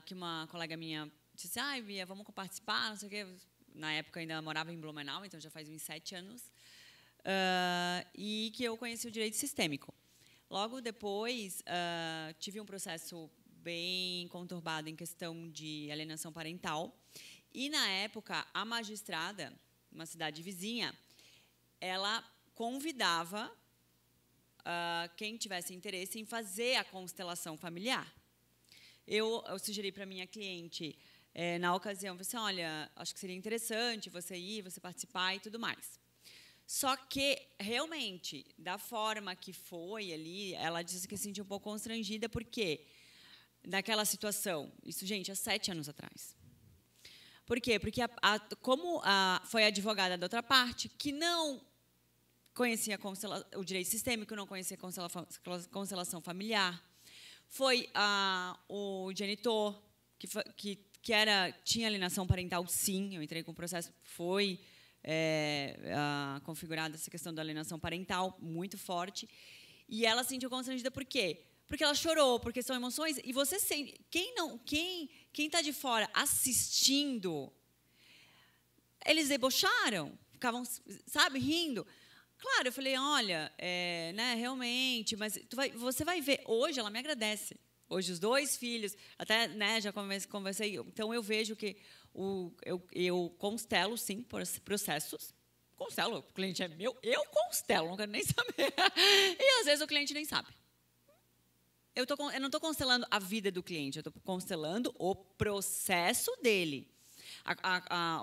que uma colega minha disse, Bia, vamos participar, não sei o quê. Na época, ainda morava em Blumenau, então já faz uns 7 anos, e que eu conheci o direito sistêmico. Logo depois, tive um processo bem conturbado em questão de alienação parental, e, na época, a magistrada, uma cidade vizinha, ela convidava quem tivesse interesse em fazer a constelação familiar. Eu sugeri para a minha cliente, na ocasião, assim, olha, acho que seria interessante você ir, você participar e tudo mais. Só que, realmente, da forma que foi ali, ela disse que se sentiu um pouco constrangida, porque, naquela situação, isso, gente, há 7 anos atrás. Por quê? Porque, como foi a advogada da outra parte, que não conhecia o direito sistêmico, não conhecia constelação familiar, foi o genitor, que tinha alienação parental, sim, eu entrei com o processo, foi configurada essa questão da alienação parental, muito forte, e ela se sentiu constrangida por quê? Porque ela chorou, porque são emoções, e você sente, quem está de fora assistindo, eles debocharam, ficavam, sabe, rindo. Claro, eu falei, olha, né, realmente, mas você vai ver. Hoje ela me agradece. Hoje os 2 filhos, até, né, já conversei. Então eu vejo que eu constelo, sim, processos. Constelo, o cliente é meu, eu constelo, não quero nem saber. E às vezes o cliente nem sabe. Eu não estou constelando a vida do cliente, eu estou constelando o processo dele.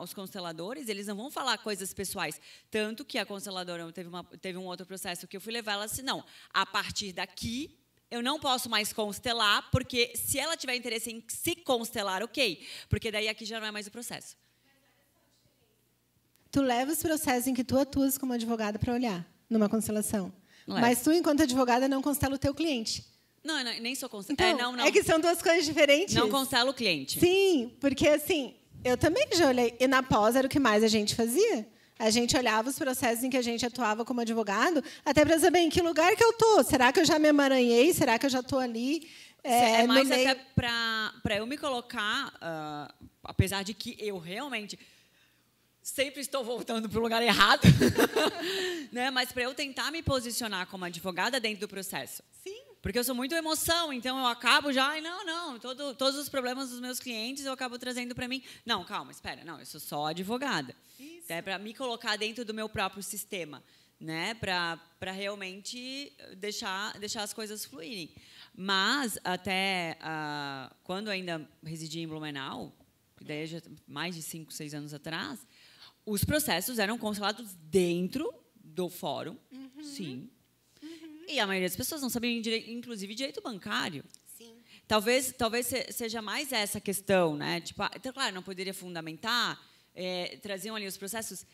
Os consteladores, eles não vão falar coisas pessoais. Tanto que a consteladora teve um outro processo que eu fui levar, ela disse, não, a partir daqui, eu não posso mais constelar, porque se ela tiver interesse em se constelar, ok. Porque daí aqui já não é mais o processo. Tu leva os processos em que tu atuas como advogada para olhar numa constelação. Mas tu, enquanto advogada, não constela o teu cliente. Não, nem sou consteladora. Então, não. É que são 2 coisas diferentes. Não constelo o cliente. Sim, porque assim, eu também já olhei. E na pós era o que mais a gente fazia. A gente olhava os processos em que a gente atuava como advogado, até para saber em que lugar que eu estou. Será que eu já me emaranhei? Será que eu já estou ali? Mais até para eu me colocar, apesar de que eu realmente sempre estou voltando para o lugar errado, né? Mas para eu tentar me posicionar como advogada dentro do processo. Sim. Porque eu sou muito emoção, então eu acabo já, todos os problemas dos meus clientes eu acabo trazendo para mim. Não, calma, espera, não, eu sou só advogada. Isso. É para me colocar dentro do meu próprio sistema, né? Para realmente deixar as coisas fluírem. Mas, até quando ainda residi em Blumenau, daí já mais de 5, 6 anos atrás, os processos eram cancelados dentro do fórum, sim. E a maioria das pessoas não sabiam, inclusive, direito bancário. Sim. Talvez seja mais essa questão, né? Tipo, então, claro, não poderia fundamentar, traziam ali os processos,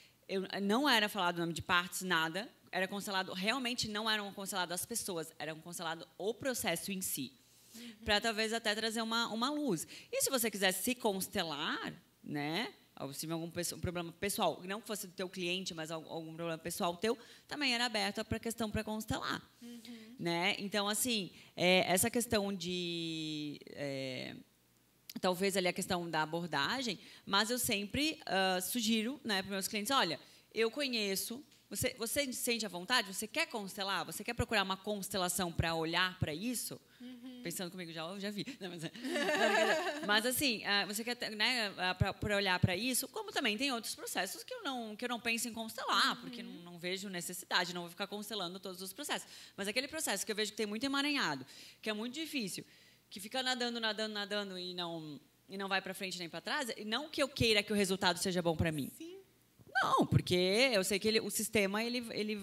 não era falado o nome de partes, nada, era cancelado, realmente não eram canceladas as pessoas, era cancelado o processo em si, para talvez até trazer uma luz. E se você quisesse se constelar, né? Ou se tiver algum problema pessoal, não que fosse do teu cliente, mas algum problema pessoal teu, também era aberto para a questão para constelar. Né? Então, assim, essa questão de... talvez ali a questão da abordagem, mas eu sempre sugiro, né, para os meus clientes, olha, eu conheço, você se sente à vontade? Você quer constelar? Você quer procurar uma constelação para olhar para isso? Pensando comigo, já vi. Não, mas assim, você quer, né, para olhar para isso, como também tem outros processos que eu não penso em constelar, porque não vejo necessidade, não vou ficar constelando todos os processos. Mas aquele processo que eu vejo que tem muito emaranhado, que é muito difícil, que fica nadando e não vai para frente nem para trás, e não que eu queira que o resultado seja bom para mim. Sim. Não, porque eu sei que o sistema ele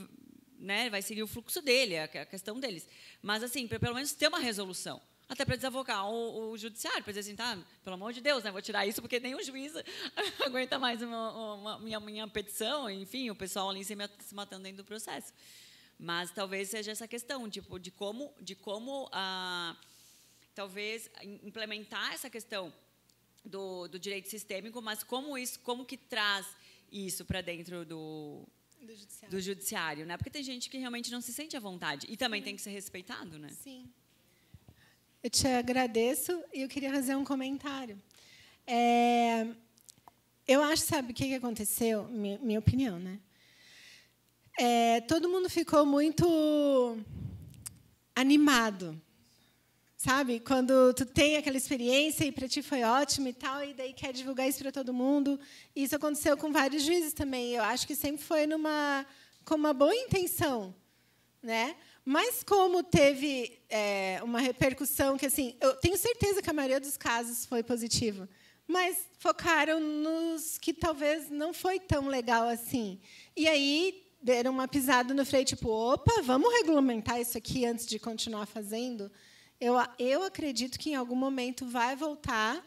né, vai seguir o fluxo dele, a questão deles. Mas, assim, para pelo menos ter uma resolução. Até para desafocar o judiciário, para dizer assim, tá, pelo amor de Deus, né, vou tirar isso porque nem o juiz aguenta mais minha petição, enfim, o pessoal ali se matando dentro do processo. Mas talvez seja essa questão, tipo, de como talvez implementar essa questão do direito sistêmico, mas como que traz isso para dentro do judiciário, né? Porque tem gente que realmente não se sente à vontade e também tem que ser respeitado, né? Sim. Eu te agradeço e eu queria fazer um comentário. Eu acho, sabe o que aconteceu? Minha opinião, né? Todo mundo ficou muito animado, sabe? Quando tu tem aquela experiência e para ti foi ótimo e tal, e daí quer divulgar isso para todo mundo. Isso aconteceu com vários juízes também. Eu acho que sempre foi com uma boa intenção, né? Mas como teve uma repercussão que, assim, eu tenho certeza que a maioria dos casos foi positiva, mas focaram nos que talvez não foi tão legal assim. E aí deram uma pisada no freio, tipo, opa, vamos regulamentar isso aqui antes de continuar fazendo. Eu acredito que, em algum momento, vai voltar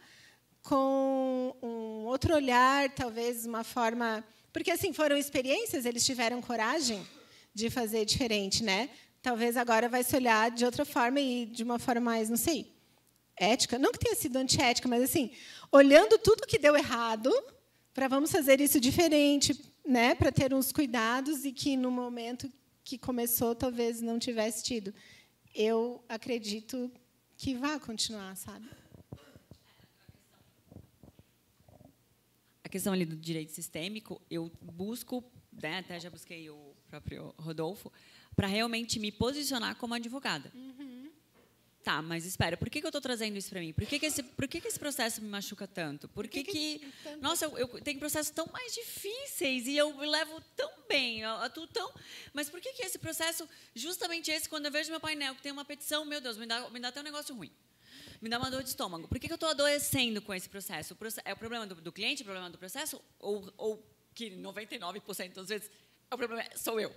com um outro olhar, talvez uma forma... Porque, assim, foram experiências, eles tiveram coragem de fazer diferente, né? Talvez agora vai se olhar de outra forma e de uma forma mais, não sei, ética. Não que tenha sido antiética, mas, assim, olhando tudo que deu errado, para vamos fazer isso diferente, né? Para ter uns cuidados e que, no momento que começou, talvez não tivesse tido. Eu acredito que vai continuar, sabe? A questão ali do direito sistêmico, eu busco, né, até já busquei o próprio Rodolfo, para realmente me posicionar como advogada. Tá, mas espera, por que eu estou trazendo isso para mim? Por que esse processo me machuca tanto? Nossa, eu tenho processos tão mais difíceis e eu levo tão bem, eu atuo tão... Mas por que esse processo, justamente esse, quando eu vejo meu painel que tem uma petição, meu Deus, me dá até um negócio ruim. Me dá uma dor de estômago. Por que eu estou adoecendo com esse processo? É o problema do cliente, o problema do processo? Ou que 99% das vezes o problema sou eu?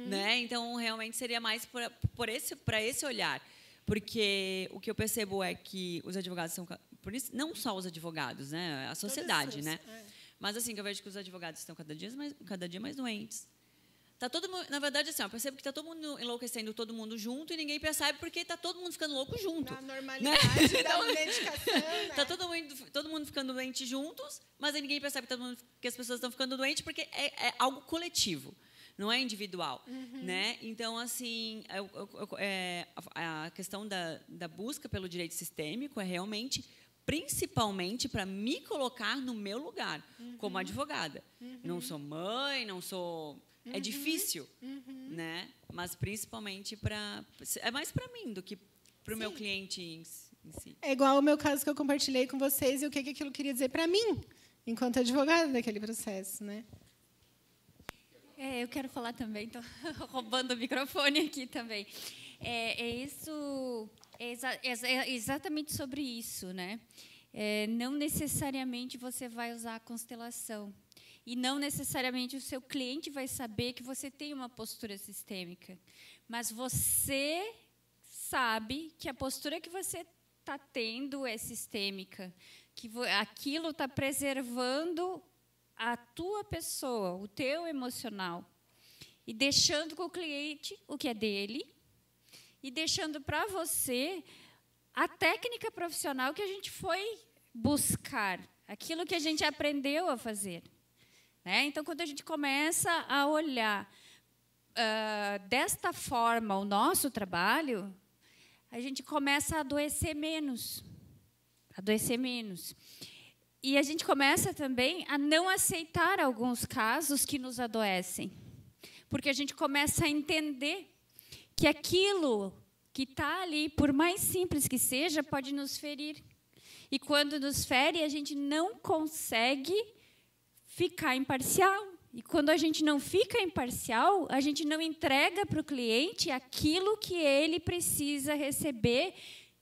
Né? Então, realmente, seria mais para esse olhar. Porque o que eu percebo é que os advogados são... Por isso, não só os advogados, né? A sociedade, né? Mas, assim, que eu vejo que os advogados estão cada dia mais doentes. Tá todo mundo, na verdade, assim, eu percebo que está todo mundo enlouquecendo, todo mundo junto, e ninguém percebe porque está todo mundo ficando louco junto. Na normalidade, né? Da medicação, né? Está todo mundo ficando doente juntos, mas aí ninguém percebe que as pessoas estão ficando doentes porque é algo coletivo. Não é individual, né? Então, assim, a questão da busca pelo direito sistêmico é realmente, principalmente, para me colocar no meu lugar como advogada. Não sou mãe, não sou... É difícil, né? Mas, principalmente, é mais para mim do que para o meu cliente em si. É igual o meu caso que eu compartilhei com vocês e o que aquilo queria dizer para mim, enquanto advogada daquele processo, né? Eu quero falar também, estou roubando o microfone aqui também. É exatamente sobre isso, né? não necessariamente você vai usar a constelação. E não necessariamente o seu cliente vai saber que você tem uma postura sistêmica. Mas você sabe que a postura que você está tendo é sistêmica, que aquilo está preservando a tua pessoa, o teu emocional, e deixando com o cliente o que é dele, e deixando para você a técnica profissional que a gente foi buscar, aquilo que a gente aprendeu a fazer. Então, quando a gente começa a olhar desta forma o nosso trabalho, a gente começa a adoecer menos. E a gente começa também a não aceitar alguns casos que nos adoecem. Porque a gente começa a entender que aquilo que está ali, por mais simples que seja, pode nos ferir. E quando nos fere, a gente não consegue ficar imparcial. E quando a gente não fica imparcial, a gente não entrega para o cliente aquilo que ele precisa receber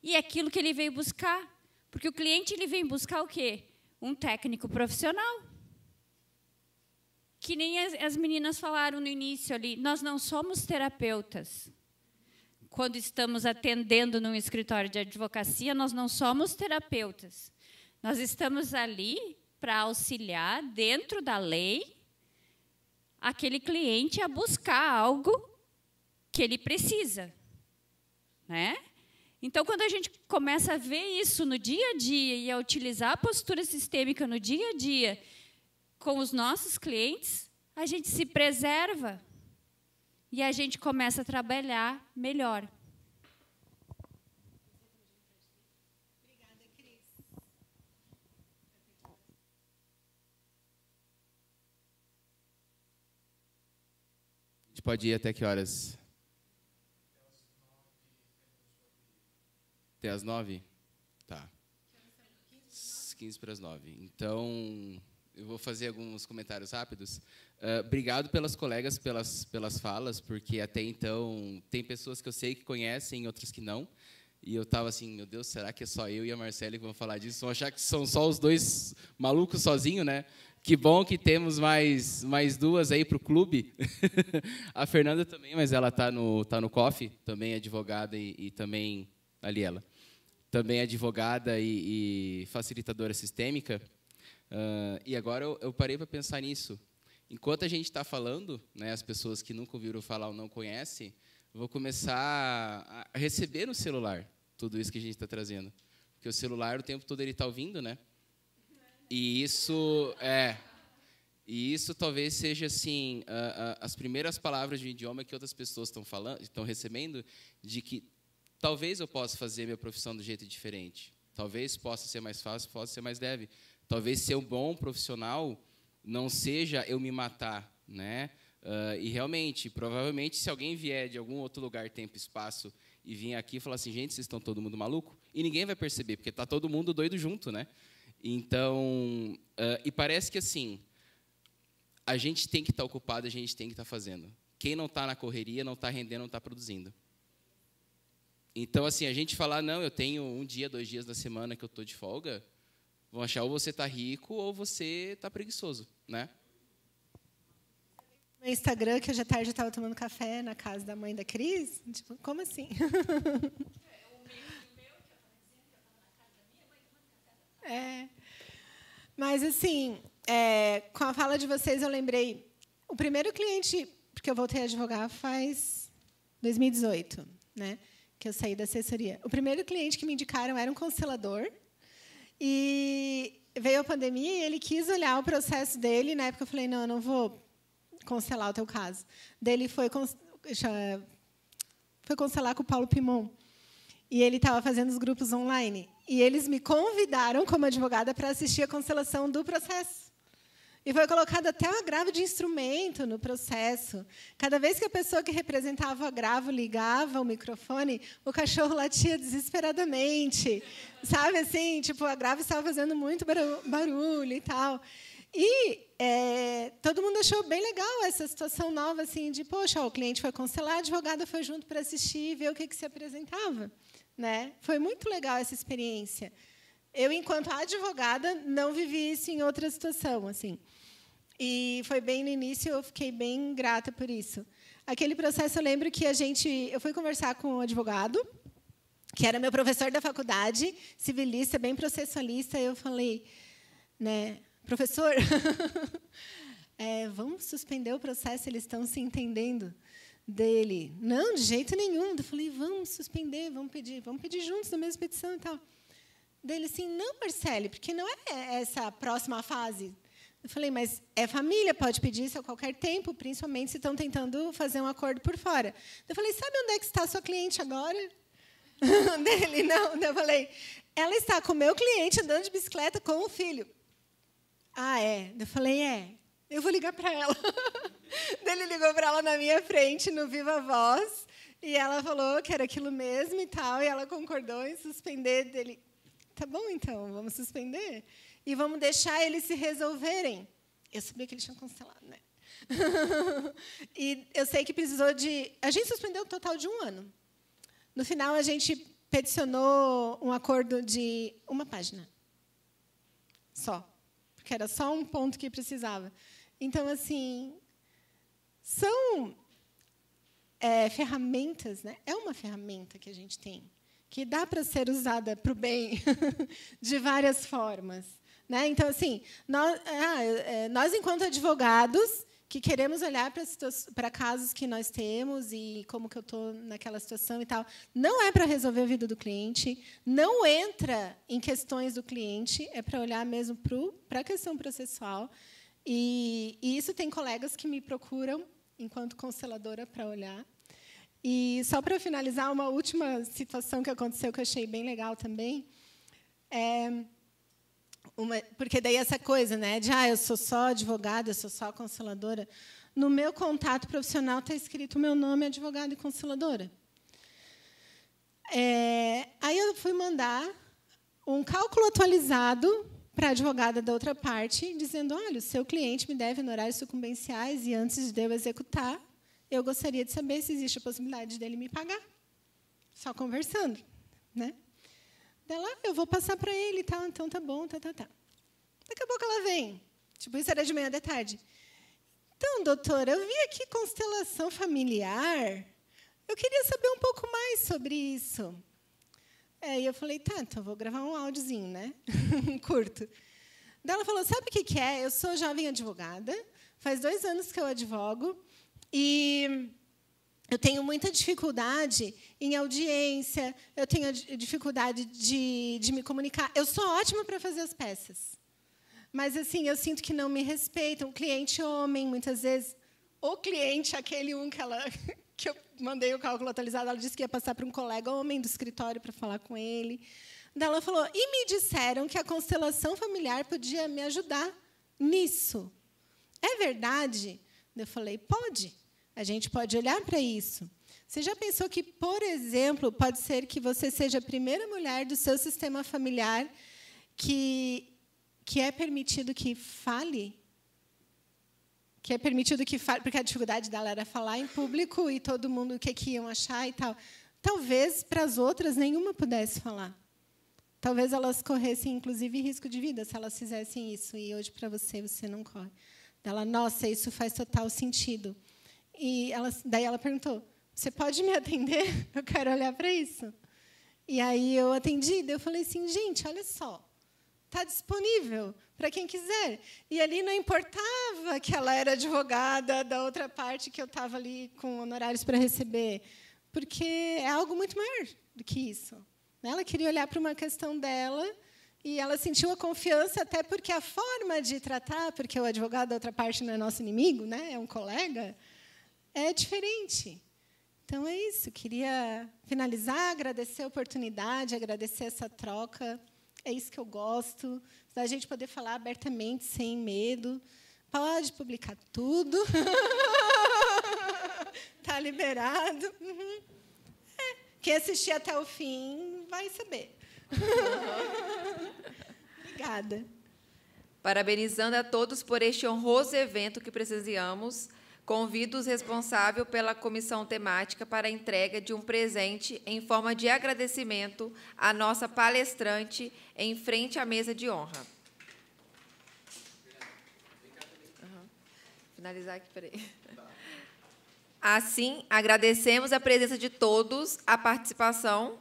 e aquilo que ele veio buscar. Porque o cliente ele vem buscar o quê? Um técnico profissional. Que nem as meninas falaram no início ali, nós não somos terapeutas. Quando estamos atendendo num escritório de advocacia, nós não somos terapeutas. Nós estamos ali para auxiliar, dentro da lei, aquele cliente a buscar algo que ele precisa. Então, quando a gente começa a ver isso no dia a dia e a utilizar a postura sistêmica no dia a dia com os nossos clientes, a gente se preserva e a gente começa a trabalhar melhor. Obrigada, Cris. A gente pode ir até que horas? Até as 9? Tá. 15 para as 9. Então, eu vou fazer alguns comentários rápidos. Obrigado pelas colegas, pelas falas, porque até então tem pessoas que eu sei que conhecem, outras que não. E eu estava assim, meu Deus, será que é só eu e a Marcele que vão falar disso? Vão achar que são só os dois malucos sozinhos, né? Que bom que temos mais duas aí para o clube. A Fernanda também, mas ela está no COF, também é advogada e também, ali ela, também é advogada e facilitadora sistêmica. E agora eu parei para pensar nisso. Enquanto a gente está falando, as pessoas que nunca ouviram falar ou não conhecem, eu vou começar a receber no celular tudo isso que a gente está trazendo. Porque o celular, o tempo todo, ele está ouvindo, né? E isso talvez seja assim, as primeiras palavras de um idioma que outras pessoas estão recebendo, de que talvez eu possa fazer minha profissão do jeito diferente. Talvez possa ser mais fácil, possa ser mais leve. Talvez ser um bom profissional não seja eu me matar, e realmente, provavelmente, se alguém vier de algum outro lugar, tempo, espaço, e vir aqui e falar assim, gente, vocês estão todo mundo maluco? E ninguém vai perceber, porque está todo mundo doido junto, Então, e parece que assim, a gente tem que estar ocupado, a gente tem que estar fazendo. Quem não está na correria, não está rendendo, não está produzindo. Então, assim, a gente falar, não, eu tenho 1 dia, 2 dias da semana que eu estou de folga, vão achar ou você está rico ou você está preguiçoso, No Instagram, que hoje à tarde eu estava tomando café na casa da mãe da Cris. Tipo, como assim? Mas, assim, com a fala de vocês, eu lembrei... O primeiro cliente, porque eu voltei a advogar faz 2018, que eu saí da assessoria. O primeiro cliente que me indicaram era um constelador. E veio a pandemia e ele quis olhar o processo dele. Na época, eu falei, não, eu não vou constelar o teu caso. Dele foi constelar com o Paulo Pimon. E ele estava fazendo os grupos online. E eles me convidaram, como advogada, para assistir a constelação do processo. E foi colocado até o agravo de instrumento no processo. Cada vez que a pessoa que representava o agravo ligava o microfone, o cachorro latia desesperadamente. Sabe, assim, tipo, o agravo estava fazendo muito barulho e tal. E todo mundo achou bem legal essa situação nova, assim, de, poxa, o cliente foi constelar, a advogada foi junto para assistir e ver o que se apresentava. Foi muito legal essa experiência. Eu, enquanto advogada, não vivi isso em outra situação, assim. E foi bem no início, eu fiquei bem grata por isso. Aquele processo, eu lembro que eu fui conversar com um advogado, que era meu professor da faculdade, civilista, bem processualista, e eu falei, né, professor, vamos suspender o processo, eles estão se entendendo. Dele, não, de jeito nenhum. Eu falei, vamos suspender, vamos pedir juntos na mesma petição e tal. Dele, assim, não, Marcele, porque não é essa a próxima fase. Eu falei, mas é família, pode pedir isso a qualquer tempo, principalmente se estão tentando fazer um acordo por fora. Eu falei, sabe onde é que está a sua cliente agora? Dele, não. Eu falei, ela está com o meu cliente andando de bicicleta com o filho. Ah, é? Eu falei, eu vou ligar para ela. Ele ligou para ela na minha frente, no Viva Voz, e ela falou que era aquilo mesmo e tal, e ela concordou em suspender. Dele, tá bom, então, vamos suspender. E vamos deixar eles se resolverem. Eu sabia que eles tinham cancelado, né? E eu sei que precisou de... A gente suspendeu um total de 1 ano. No final, a gente peticionou um acordo de 1 página. Só. Porque era só um ponto que precisava. Então, assim, são ferramentas, né? É uma ferramenta que a gente tem, que dá para ser usada para o bem de várias formas. Né? Então, assim, nós, enquanto advogados, que queremos olhar para casos que nós temos e como que eu estou naquela situação e tal, não é para resolver a vida do cliente, não entra em questões do cliente, é para olhar mesmo para a questão processual. E isso tem colegas que me procuram, enquanto consteladora, para olhar. E, só para finalizar, uma última situação que aconteceu, que eu achei bem legal também, porque daí essa coisa, né, de eu sou só advogada, eu sou só consteladora. No meu contato profissional está escrito o meu nome, advogada e consteladora. Aí eu fui mandar um cálculo atualizado para a advogada da outra parte, dizendo, olha, o seu cliente me deve honorários sucumbenciais e antes de eu executar, eu gostaria de saber se existe a possibilidade dele me pagar. Só conversando, né? Dela, eu vou passar para ele e tal, então tá bom, tá. Daqui a pouco ela vem. Tipo, isso era de manhã, de tarde. Então, doutora, eu vi aqui constelação familiar. Eu queria saber um pouco mais sobre isso. E eu falei, tá, então eu vou gravar um áudiozinho, né? Curto. Daí ela falou, sabe o que é? Eu sou jovem advogada, faz 2 anos que eu advogo, e eu tenho muita dificuldade em audiência, eu tenho dificuldade de me comunicar. Eu sou ótima para fazer as peças, mas assim eu sinto que não me respeitam. O cliente homem, muitas vezes, o cliente, aquele que eu mandei o cálculo atualizado, ela disse que ia passar para um colega homem do escritório para falar com ele. Daí ela falou, e me disseram que a constelação familiar podia me ajudar nisso. É verdade? Eu falei, pode. A gente pode olhar para isso. Você já pensou que, por exemplo, pode ser que você seja a primeira mulher do seu sistema familiar que é permitido que fale? Que é permitido que fale, porque a dificuldade dela era falar em público e todo mundo o que iam achar e tal. Talvez, para as outras, nenhuma pudesse falar. Talvez elas corressem, inclusive, risco de vida se elas fizessem isso. E hoje, para você não corre. Ela, nossa, isso faz total sentido. E daí ela perguntou, você pode me atender? Eu quero olhar para isso. E aí eu atendi, daí eu falei assim, gente, olha só, está disponível para quem quiser. E ali não importava que ela era advogada da outra parte, que eu estava ali com honorários para receber, porque é algo muito maior do que isso. Ela queria olhar para uma questão dela e ela sentiu a confiança, até porque a forma de tratar, porque o advogado da outra parte não é nosso inimigo, né? É um colega, é diferente. Então, é isso. Queria finalizar, agradecer a oportunidade, agradecer essa troca. É isso que eu gosto, da gente poder falar abertamente, sem medo. Pode publicar tudo. Está liberado. Uhum. Quem assistir até o fim vai saber. Obrigada. Parabenizando a todos por este honroso evento que presenciamos, Convido os responsáveis pela comissão temática para a entrega de um presente em forma de agradecimento à nossa palestrante em frente à mesa de honra. Finalizar aqui, peraí. Assim, agradecemos a presença de todos, a participação,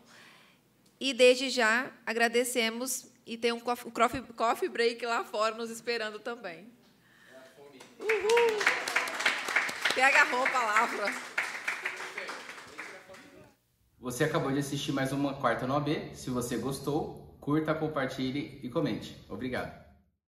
e desde já agradecemos, e tem um coffee break lá fora nos esperando também. Uhul! Pega a roupa lá, Fran. Você acabou de assistir mais uma Quarta no AB. Se você gostou, curta, compartilhe e comente. Obrigado.